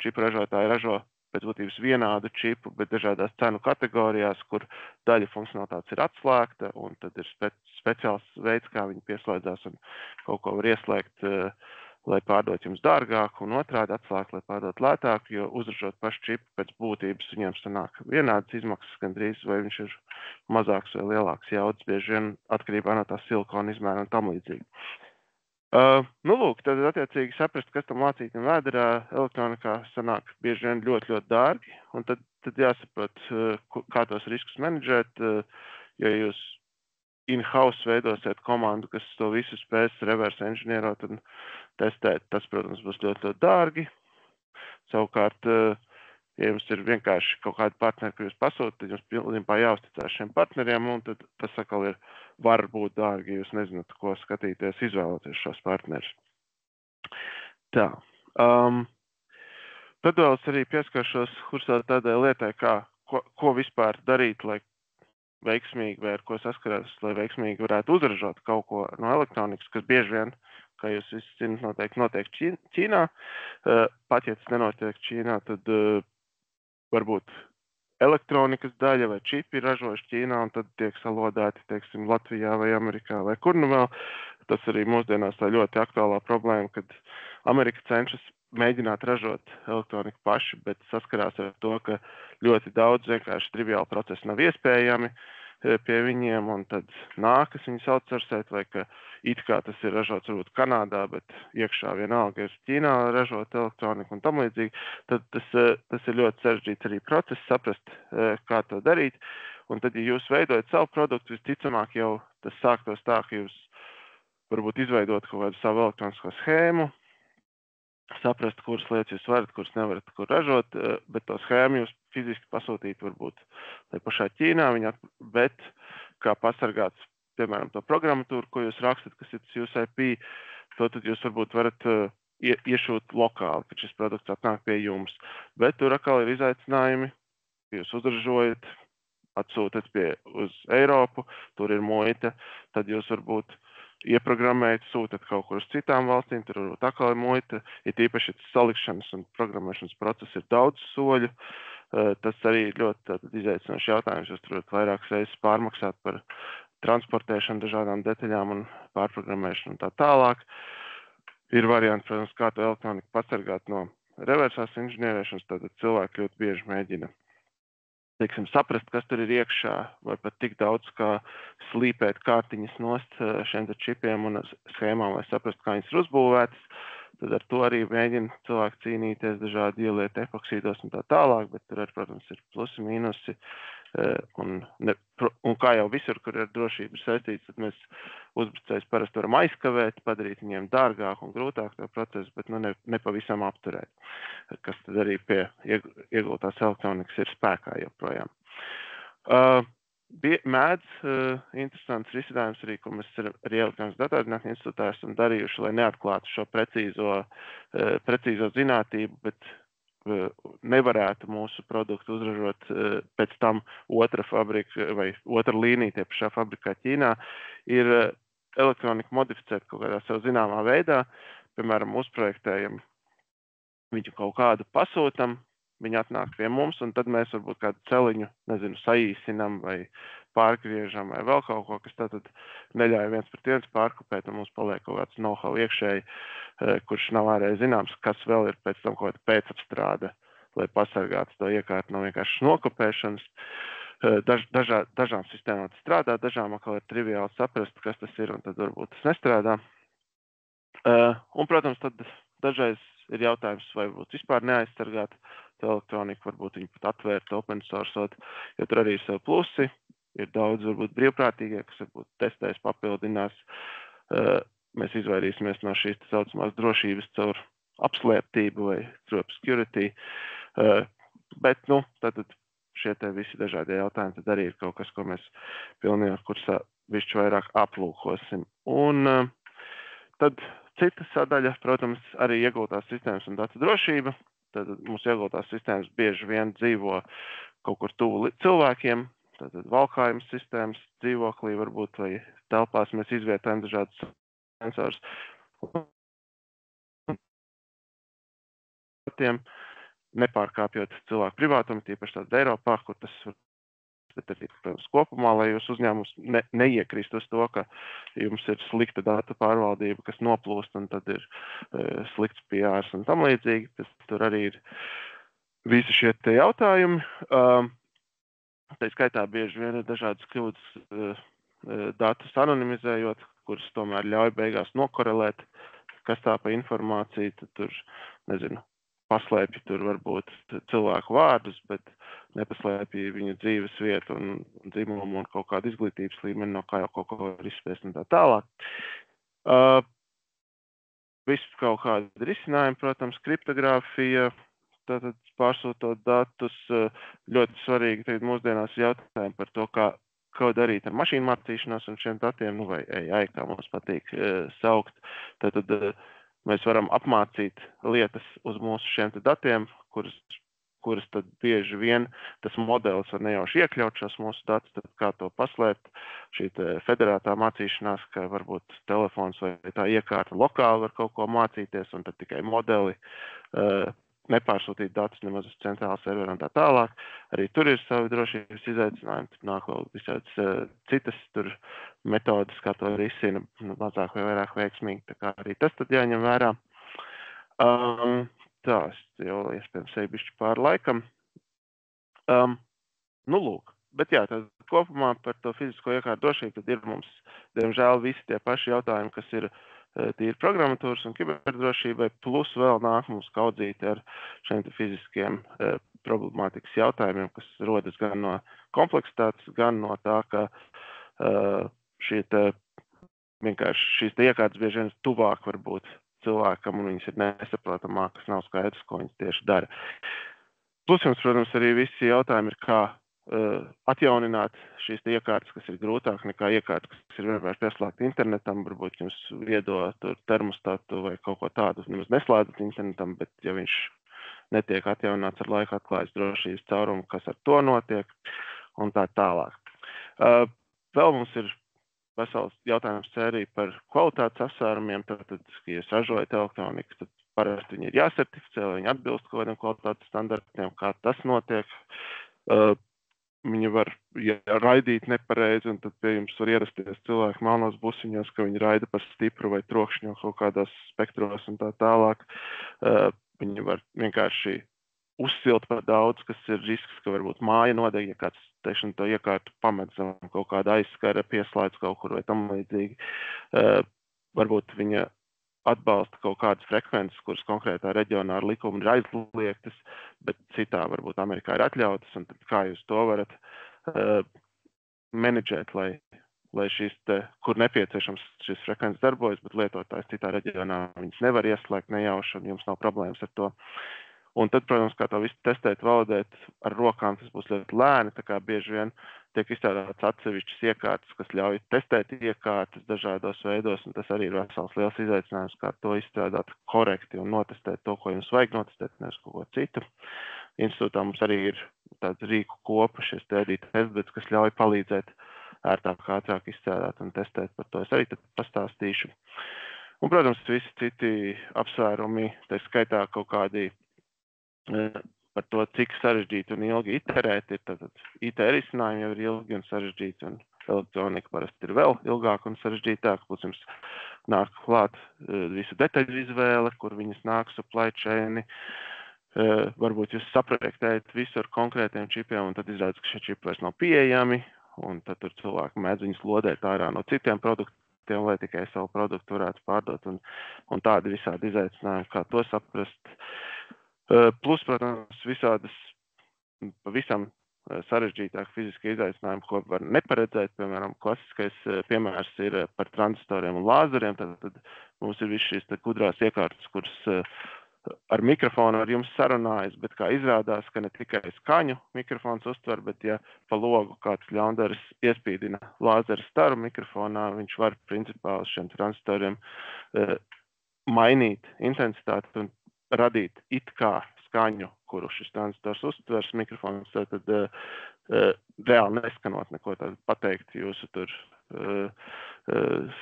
čipu ražotāji ražo pēc būtības vienādu čipu, bet dažādās cenu kategorijās, kur daļa funkcionalitātes ir atslēgta, un tad ir speciāls veids, kā viņi pieslēdzās un kaut ko var ieslēgt, lai pārdot jums dārgāk, un otrādi atslēgt, lai pārdot lētāk, jo uzražot pašu čipu pēc būtības viņiem sanāk vienādas izmaksas gandrīz, vai viņš ir mazāks vai lielāks jaudas, bieži vien atkarībā no tā silikona izmēra un tam līdzīgi. Lūk, tad attiecīgi saprast, kas tam lācītam vēderā elektronikā sanāk bieži vien ļoti, ļoti dārgi, un tad jāsaprot, kā tos riskus menedžēt, jo jūs in-house veidosiet komandu, kas to visu spēs reverse engineerot un testēt. Tas, protams, būs ļoti, ļoti dārgi. Savukārt, ja jums ir vienkārši kaut kādi partneri, ko jūs pasūtat, tad jums pilnībā jāuzticās šiem partneriem, un tad tas atkal var būt dārgi, ja jūs nezināt, ko skatīties, izvēloties šos partnerus. Tā. Tad vēl es arī pieskaršos kursā tādai lietai, ko vispār darīt, lai veiksmīgi vai ar ko saskarās, lai veiksmīgi varētu uzražot kaut ko no elektronikas, kas bieži vien, kā jūs visi zināt, noteikti notiek Ķīnā. Pat, ja tas nenotiek Ķīnā, tad varbūt elektronikas daļa vai čipi ir ražojuši Ķīnā un tad tiek salodēti, teiksim, Latvijā vai Amerikā vai kur nu vēl. Tas arī mūsdienās tā ļoti aktuālā problēma, kad Amerika cenšas mēģināt ražot elektroniku paši, bet saskarās ar to, ka ļoti daudz vienkārši triviāli procesi nav iespējami pie viņiem, un tad nākas viņus outsourcēt, vai ka it kā tas ir ražots varbūt Kanādā, bet iekšā vienalga ir Ķīnā ražot elektroniku un tam līdzīgi, tad tas ir ļoti sarežģīts arī process, saprast, kā to darīt, un tad, ja jūs veidojat savu produktu, visticamāk jau tas sāktos tā, ka jūs varbūt izveidot kaut kādu savu elektronisko schēmu, saprast, kuras lietas jūs varat, kuras nevarat, kur ražot, bet to schēmu jūs fiziski pasūtīt varbūt tai pašā Ķīnā, bet kā pasargāts, piemēram, to programmatūru, ko jūs rakstat, kas ir tas jūsu IP, to tad jūs varbūt varat iešūt lokāli, kad šis produkts atnāk pie jums. Bet tur atkal ir izaicinājumi, ka jūs uzražojat, atsūtat uz Eiropu, tur ir muita, tad jūs varbūt ieprogrammējat, sūtat kaut kur uz citām valstīm, tur varbūt atkal ir muita, ja tīpaši salikšanas un programmēšanas process ir daudz soļu, tas arī ļoti izaicinošs jautājums, jūs tur varat vairākas reizes pārmaksāt par transportēšanu dažādām detaļām un pārprogrammēšanu un tā tālāk. Ir varianti, protams, kā to elektroniku pasargāt no reversās inženierēšanas, tad cilvēki ļoti bieži mēģina saprast, kas tur ir iekšā, vai pat tik daudz, kā slīpēt kārtiņas nost šiem čipiem un schēmām, lai saprast, kā viņas ir uzbūvētas. Tad ar to arī mēģina cilvēki cīnīties, dažādi ieliet epoksīdos un tā tālāk, bet tur arī, protams, ir plusi, mīnusi. Un kā jau visur, kur ir drošība saistīts, tad mēs uzbrucējus parasti varam aizkavēt, padarīt viņiem dārgāk un grūtāk to procesu, bet ne pavisam apturēt, kas tad arī pie iegūtās elektronikas ir spēkā joprojām. Mēdz interesants risinājums arī, ko mēs arī Elektronikas datorzinātņu institūtā esam darījuši, lai neatklātu šo precīzo zinātību, bet nevarētu mūsu produktu uzražot pēc tam otra fabrika vai otra līnija tie pašā fabrikā Ķīnā, ir elektroniku modificēt kaut kādā sev zināmā veidā. Piemēram, uzprojektējam, viņu kaut kādu pasūtam, viņi atnāk pie mums, un tad mēs varbūt kādu celiņu, saīsinam vai pārgriežam vai vēl kaut ko, kas tātad neļauj viens pret viens pārkopēt, un mums paliek kaut kāds know-how iekšēji, kurš nav ārēji zināms, kas vēl ir pēc tam kaut kāda pēcapstrāde, lai pasargātu to iekārtu no vienkārši nokopēšanas. Dažām sistēmām tas strādā, dažām atkal ir triviāli saprast, kas tas ir, un tad varbūt tas nestrādā. Un, protams, tad dažreiz ir jautājums, vai varbūt vispār neaizsargāt to elektroniku, varbūt viņu pat atvērt, open sourceot, jo tur arī ir sev plusi, ir daudz varbūt brīvprātīgie, kas varbūt testēs, papildinās. Mēs izvairīsimies no šīs tā saucamās drošības caur apslēptību vai through obscurity, bet, tātad šie te visi dažādie jautājumi tad arī ir kaut kas, ko mēs pilnībā kursā višķi vairāk aplūkosim. Un tad cita sadaļa, protams, arī iegūtās sistēmas un datu drošība. Tad mūsu iegūtās sistēmas bieži vien dzīvo kaut kur tuvu cilvēkiem, tad valkājums sistēmas dzīvoklī varbūt vai telpās mēs izvietojam dažādas sensors. Nepārkāpjot cilvēku privātumu, tīpaši tādā Eiropā, kur tas bet arī, protams, kopumā, lai jūs uzņēmums neiekrist uz to, ka jums ir slikta datu pārvaldība, kas noplūst, un tad ir slikts PRs un tam līdzīgi. Tas tur arī ir visi šie te jautājumi. Tā skaitā bieži vien ir dažādas kļūdas datus anonimizējot, kuras tomēr ļauj beigās nokorelēt, kas tā pa informāciju, tad tur, paslēpj tur varbūt cilvēku vārdus, bet nepaslēpj viņu dzīves vietu un dzimumu un kaut kādu izglītības līmeni, no kā jau kaut ko var izspiest un tā tālāk. Viss kaut kādi risinājumi, protams, kriptogrāfija, tātad pārsūtot datus, ļoti svarīgi tagad mūsdienās jautājumi par to, ko darīt ar mašīnu mācīšanos un šiem datiem, vai AI, kā mums patīk saukt. Tātad mēs varam apmācīt lietas uz mūsu šiem datiem, kuras tad bieži vien tas modelis var nejauši iekļaut šos mūsu datus, tad kā to paslēpt. Šī federētā mācīšanās, ka varbūt telefons vai tā iekārta lokāli var kaut ko mācīties, un tad tikai modeli nepārsūtīt datus nemaz uz centrālu serveru un tā tālāk. Arī tur ir savi drošības izaicinājumi, tur nāk vēl visādas citas tur metodas, kā to risina mazāk vai vairāk veiksmīgi, tā kā arī tas tad jāņem vērā. Tā, es jau iespējams seju bišķi pāri laikam. Lūk, bet jā, tad kopumā par to fizisko iekārtu drošību tad ir mums, diemžēl, visi tie paši jautājumi, kas ir tīri programmatūras un kiberdrošībai, plus vēl nāk mums kaudzīti ar šiem fiziskiem problemātikas jautājumiem, kas rodas gan no kompleksitātes, gan no tā, ka vienkārši šīs iekārtas bieži vien tuvāk var būt cilvēkam, un viņas ir nesaprotamākas, nav skaidrs, ko viņas tieši dara. Plus jums, protams, arī visi jautājumi ir, kā atjaunināt šīs iekārtas, kas ir grūtāk nekā iekārtas, kas ir vienmēr pieslēgta internetam, varbūt jums viedo termostatu vai kaut ko tādu nemaz neslēdzat internetam, bet ja viņš netiek atjaunināts ar laiku, atklājas drošības caurumu, kas ar to notiek, un tā tālāk. Vēl mums ir vesels jautājums sērija par kvalitātes apsvērumiem, tātad, ja jūs ražojat elektroniku, tad parasti viņi ir jāsertificē, lai viņi atbilst kaut kādiem kvalitātes standartiem, kā tas notiek. Viņi var raidīt nepareizi, un tad pie jums var ierasties cilvēki melnos busiņos, ka viņi raida par stipru vai trokšņo kaut kādās spektros un tā tālāk. Viņi var vienkārši uzsilt par daudz, kas ir risks, ka varbūt māja nodeg, ja kāds, teikšana, to iekārtu pamet zem kaut kāda aizskara, pieslēdz kaut kur vai tam līdzīgi. Varbūt viņa atbalsta kaut kādas frekvences, kuras konkrētā reģionā ar likumu ir aizliegtas, bet citā varbūt Amerikā ir atļautas, un tad kā jūs to varat menedžēt, lai šīs kur nepieciešams šīs frekvences darbojas, bet lietotājs citā reģionā viņas nevar ieslēgt nejauši, un jums nav problēmas ar to. Un tad, protams, kā to visu testēt, validēt ar rokām, tas būs ļoti lēni, tā kā bieži vien tiek izstrādāts atsevišķas iekārtas, kas ļauj testēt iekārtas dažādos veidos, un tas arī ir vesels liels izaicinājums, kā to izstrādāt korekti un notestēt to, ko jums vajag notestēt, nevis kaut ko citu. Institūtā mums arī ir tāds rīku kopa, šis testbeds, kas ļauj palīdzēt ērtāk, ātrāk izstrādāt un testēt, par to es arī tad pastāstīšu. Un, protams, visi citi apsvērumi, tā skaitā kaut kādi par to, cik sarežģīti un ilgi iterēt ir, tad IT risinājumi jau ir ilgi un sarežģīti, un elektronika parasti ir vēl ilgāk un sarežģītāk, būs jums nāk klāt visu detaļu izvēle, kur viņas nāk supply chaini, varbūt jūs saprojektējat visu ar konkrētiem čipiem, un tad izrādās, ka šie čipi vairs nav pieejami, un tad tur cilvēki mēdz viņus lodēt ārā no citiem produktiem, lai tikai savu produktu varētu pārdot, un tādi visādi izaicinājumi, kā to saprast. Plus, protams, visādas pavisam sarežģītāk fiziski izaicinājumi, ko var neparedzēt. Piemēram, klasiskais piemērs ir par tranzistoriem un lāzeriem. Tad mums ir viss šīs gudrās iekārtas, kuras ar mikrofonu ar jums sarunājas, bet kā izrādās, ka ne tikai skaņu mikrofons uztver, bet ja pa logu kāds ļaundaris iespīdina lāzeru staru mikrofonā, viņš var principā uz šiem tranzistoriem mainīt intensitāti un radīt it kā skaņu, kuru šis tranzistors uztvers mikrofons, tad reāli neskanot neko tādu pateikt jūsu tur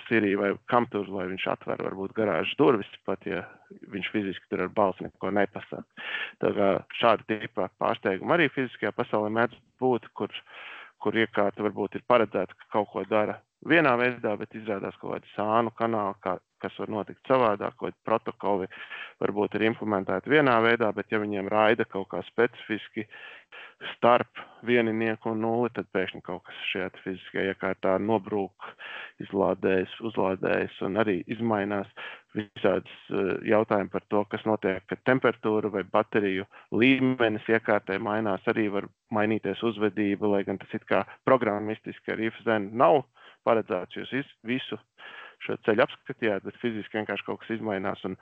Siri vai kam tur, lai viņš atver varbūt garāžas durvis, pat ja viņš fiziski tur ar balsi neko nepasaka. Tā kā šādi tipa pārsteigumi arī fiziskajā pasaulē mēdz būt, kur iekārta varbūt ir paredzēta, ka kaut ko dara vienā veidā, bet izrādās kaut kādi sānu kanāli, kas var notikt savādāk, kaut kādi protokoli varbūt ir implementēti vienā veidā, bet ja viņiem raida kaut kā specifiski starp vieninieku un nulli, tad pēkšņi kaut kas šajā fiziskajā iekārtā nobrūk, izlādējas, uzlādējas un arī izmainās visādas jautājumi par to, kas notiek, ka temperatūra vai bateriju līmenis iekārtē mainās, arī var mainīties uzvedība, lai gan tas it kā programmistiski ar IFZN nav paredzēts, jūs visu šo ceļu apskatījāt, bet fiziski vienkārši kaut kas izmainās un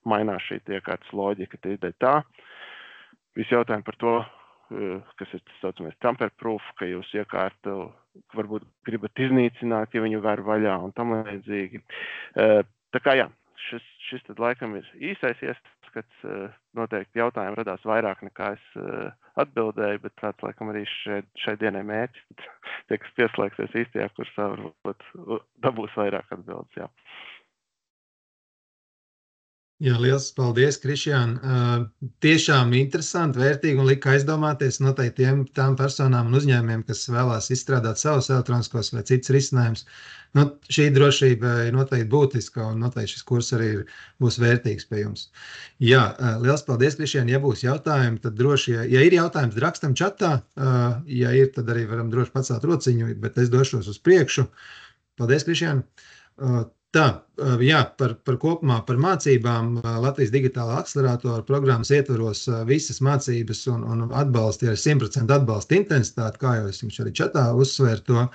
mainās šī iekārtas loģika. Tā visi jautājumi par to, kas ir tas saucamais tamper-proof, ka jūs iekārtu varbūt gribat iznīcināt, ja viņu var vaļā un tam līdzīgi. Tā kā jā, šis tad laikam ir īsais ieskats, noteikti jautājumi radās vairāk nekā es atbildēju, bet tāds laikam arī šai dienai mērķis. Tie, kas pieslēgsies īstajā kursā, varbūt dabūs vairāk atbildes, jā. Jā, liels paldies, Krišjān. Tiešām interesanti, vērtīgi un lika aizdomāties noteikti tām personām un uzņēmumiem, kas vēlās izstrādāt savus elektroniskos vai citus risinājumus. Šī drošība ir noteikti būtiska un noteikti šis kurs arī būs vērtīgs pie jums. Jā, liels paldies, Krišjān. Ja būs jautājumi, tad droši, ja ir jautājums, rakstam čatā. Ja ir, tad arī varam droši pacelt rociņu, bet es došos uz priekšu. Paldies, Krišjān. Tā, jā, par kopumā par mācībām Latvijas digitālā akceleratora programmas ietvaros visas mācības un atbalsti ar 100% atbalsta intensitāti, kā jau es jums arī čatā uzsvēru to,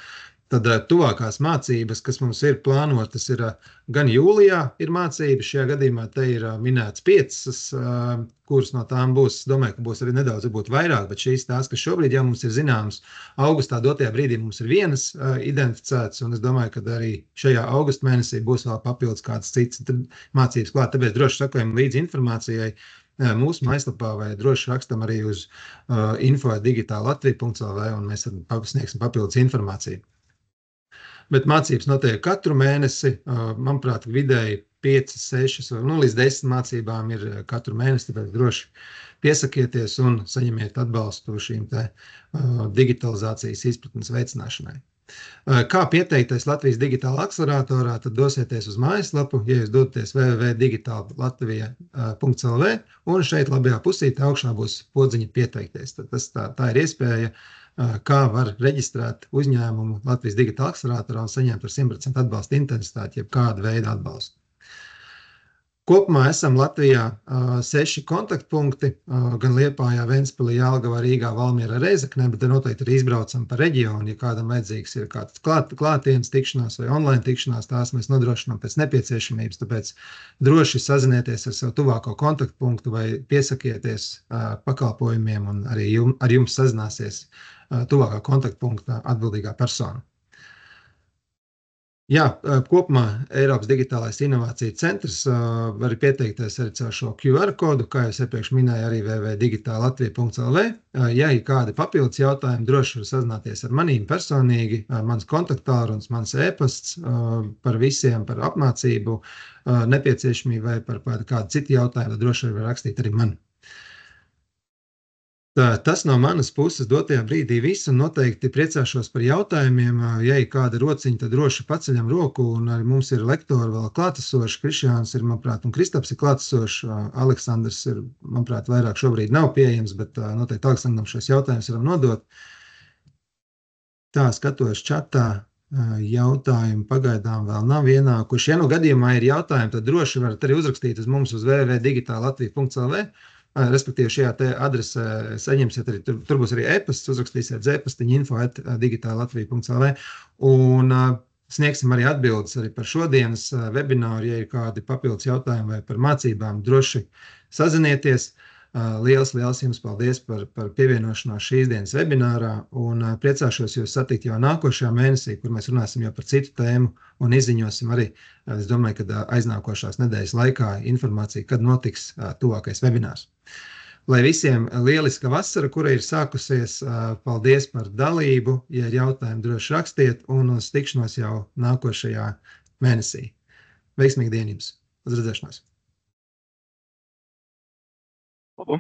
tad tuvākās mācības, kas mums ir plānotas, ir gan jūlijā ir mācības, šajā gadījumā te ir minēts 5, kuras no tām būs, domāju, ka būs arī nedaudz varbūt vairāk, bet šīs tās, kas šobrīd jau mums ir zināmas, augustā dotajā brīdī mums ir vienas identificētas, un es domāju, ka arī šajā augusta mēnesī būs vēl papildus kāds cits mācības klāt, tāpēc droši sakojam līdz informācijai mūsu mājaslapā vai droši rakstam arī uz info@digitalatvija.lv un mēs sniegsim papildus informāciju. Bet mācības notiek katru mēnesi, manuprāt, vidēji 5, 6 līdz 10 mācībām ir katru mēnesi, tāpēc droši piesakieties un saņemiet atbalstu šīm te digitalizācijas izpratnes veicināšanai. Kā pieteikties Latvijas digitāla akceleratorā, tad dosieties uz mājaslapu, ja jūs dodaties www.digitalatvija.lv un šeit labajā pusītē augšā būs podziņa pieteikties. Tad tā ir iespēja, kā var reģistrēt uzņēmumu Latvijas digitāla akceleratorā un saņemt ar 100% atbalsta intensitāti, jeb kādu veidu atbalstu. Kopumā esam Latvijā 6 kontaktpunkti, gan Liepājā, Ventspilī, Jelgavā, Rīgā, Valmierā, Reizeknē, bet noteikti arī izbraucam pa reģionu, ja kādam vajadzīgs ir kāds klātienes tikšanās vai online tikšanās, tās mēs nodrošinām pēc nepieciešamības, tāpēc droši sazinieties ar savu tuvāko kontaktpunktu vai piesakieties pakalpojumiem un arī ar jums sazināsies tuvākā kontaktpunkta atbildīgā persona. Jā, kopumā Eiropas Digitālais inovāciju centrs var pieteikties arī caur šo QR kodu, kā jau iepriekš minēju, arī www.digitalatvija.lv. Ja ir kādi papildus jautājumi, droši var sazināties ar manīm personīgi, mans kontaktāruns, mans e-pasts par visiem, par apmācību, nepieciešamību vai par kādu citu jautājumu, tad droši var rakstīt arī man. Tas no manas puses dotajā brīdī viss, un noteikti priecāšos par jautājumiem. Ja ir kāda rociņa, tad droši paceļam roku, un arī mums ir lektori vēl klātesoši. Krišjāns ir, manuprāt, un Kristaps ir klātesoši. Aleksandrs ir, manuprāt, vairāk šobrīd nav pieejams, bet noteikti Aleksandram šos jautājumus varam nodot. Tā, skatos čatā, jautājumi pagaidām vēl nav ienākuši. Ja nu gadījumā ir jautājumi, tad droši varat arī uzrakstīt uz mums uz www.digitalatvija.lv. Respektīvi šajā te adresē saņemsiet arī, tur būs arī e-pasts, uzrakstīsiet z-pastiņu info@digitalatvija.lv un sniegsim arī atbildes arī par šodienas webināru, ja ir kādi papildus jautājumi vai par mācībām, droši sazinieties. Liels jums paldies par pievienošanos šīs dienas webinārā un priecāšos jūs satikt jau nākošajā mēnesī, kur mēs runāsim jau par citu tēmu un izziņosim arī, es domāju, ka aiznākošās nedēļas laikā informācija, kad notiks tuvākais webinārs. Lai visiem lieliska vasara, kura ir sākusies, paldies par dalību, ja ir jautājumi droši rakstiet un uz tikšanos jau nākošajā mēnesī. Veiksmīgi dienu jums! Uz redzēšanos! Labu.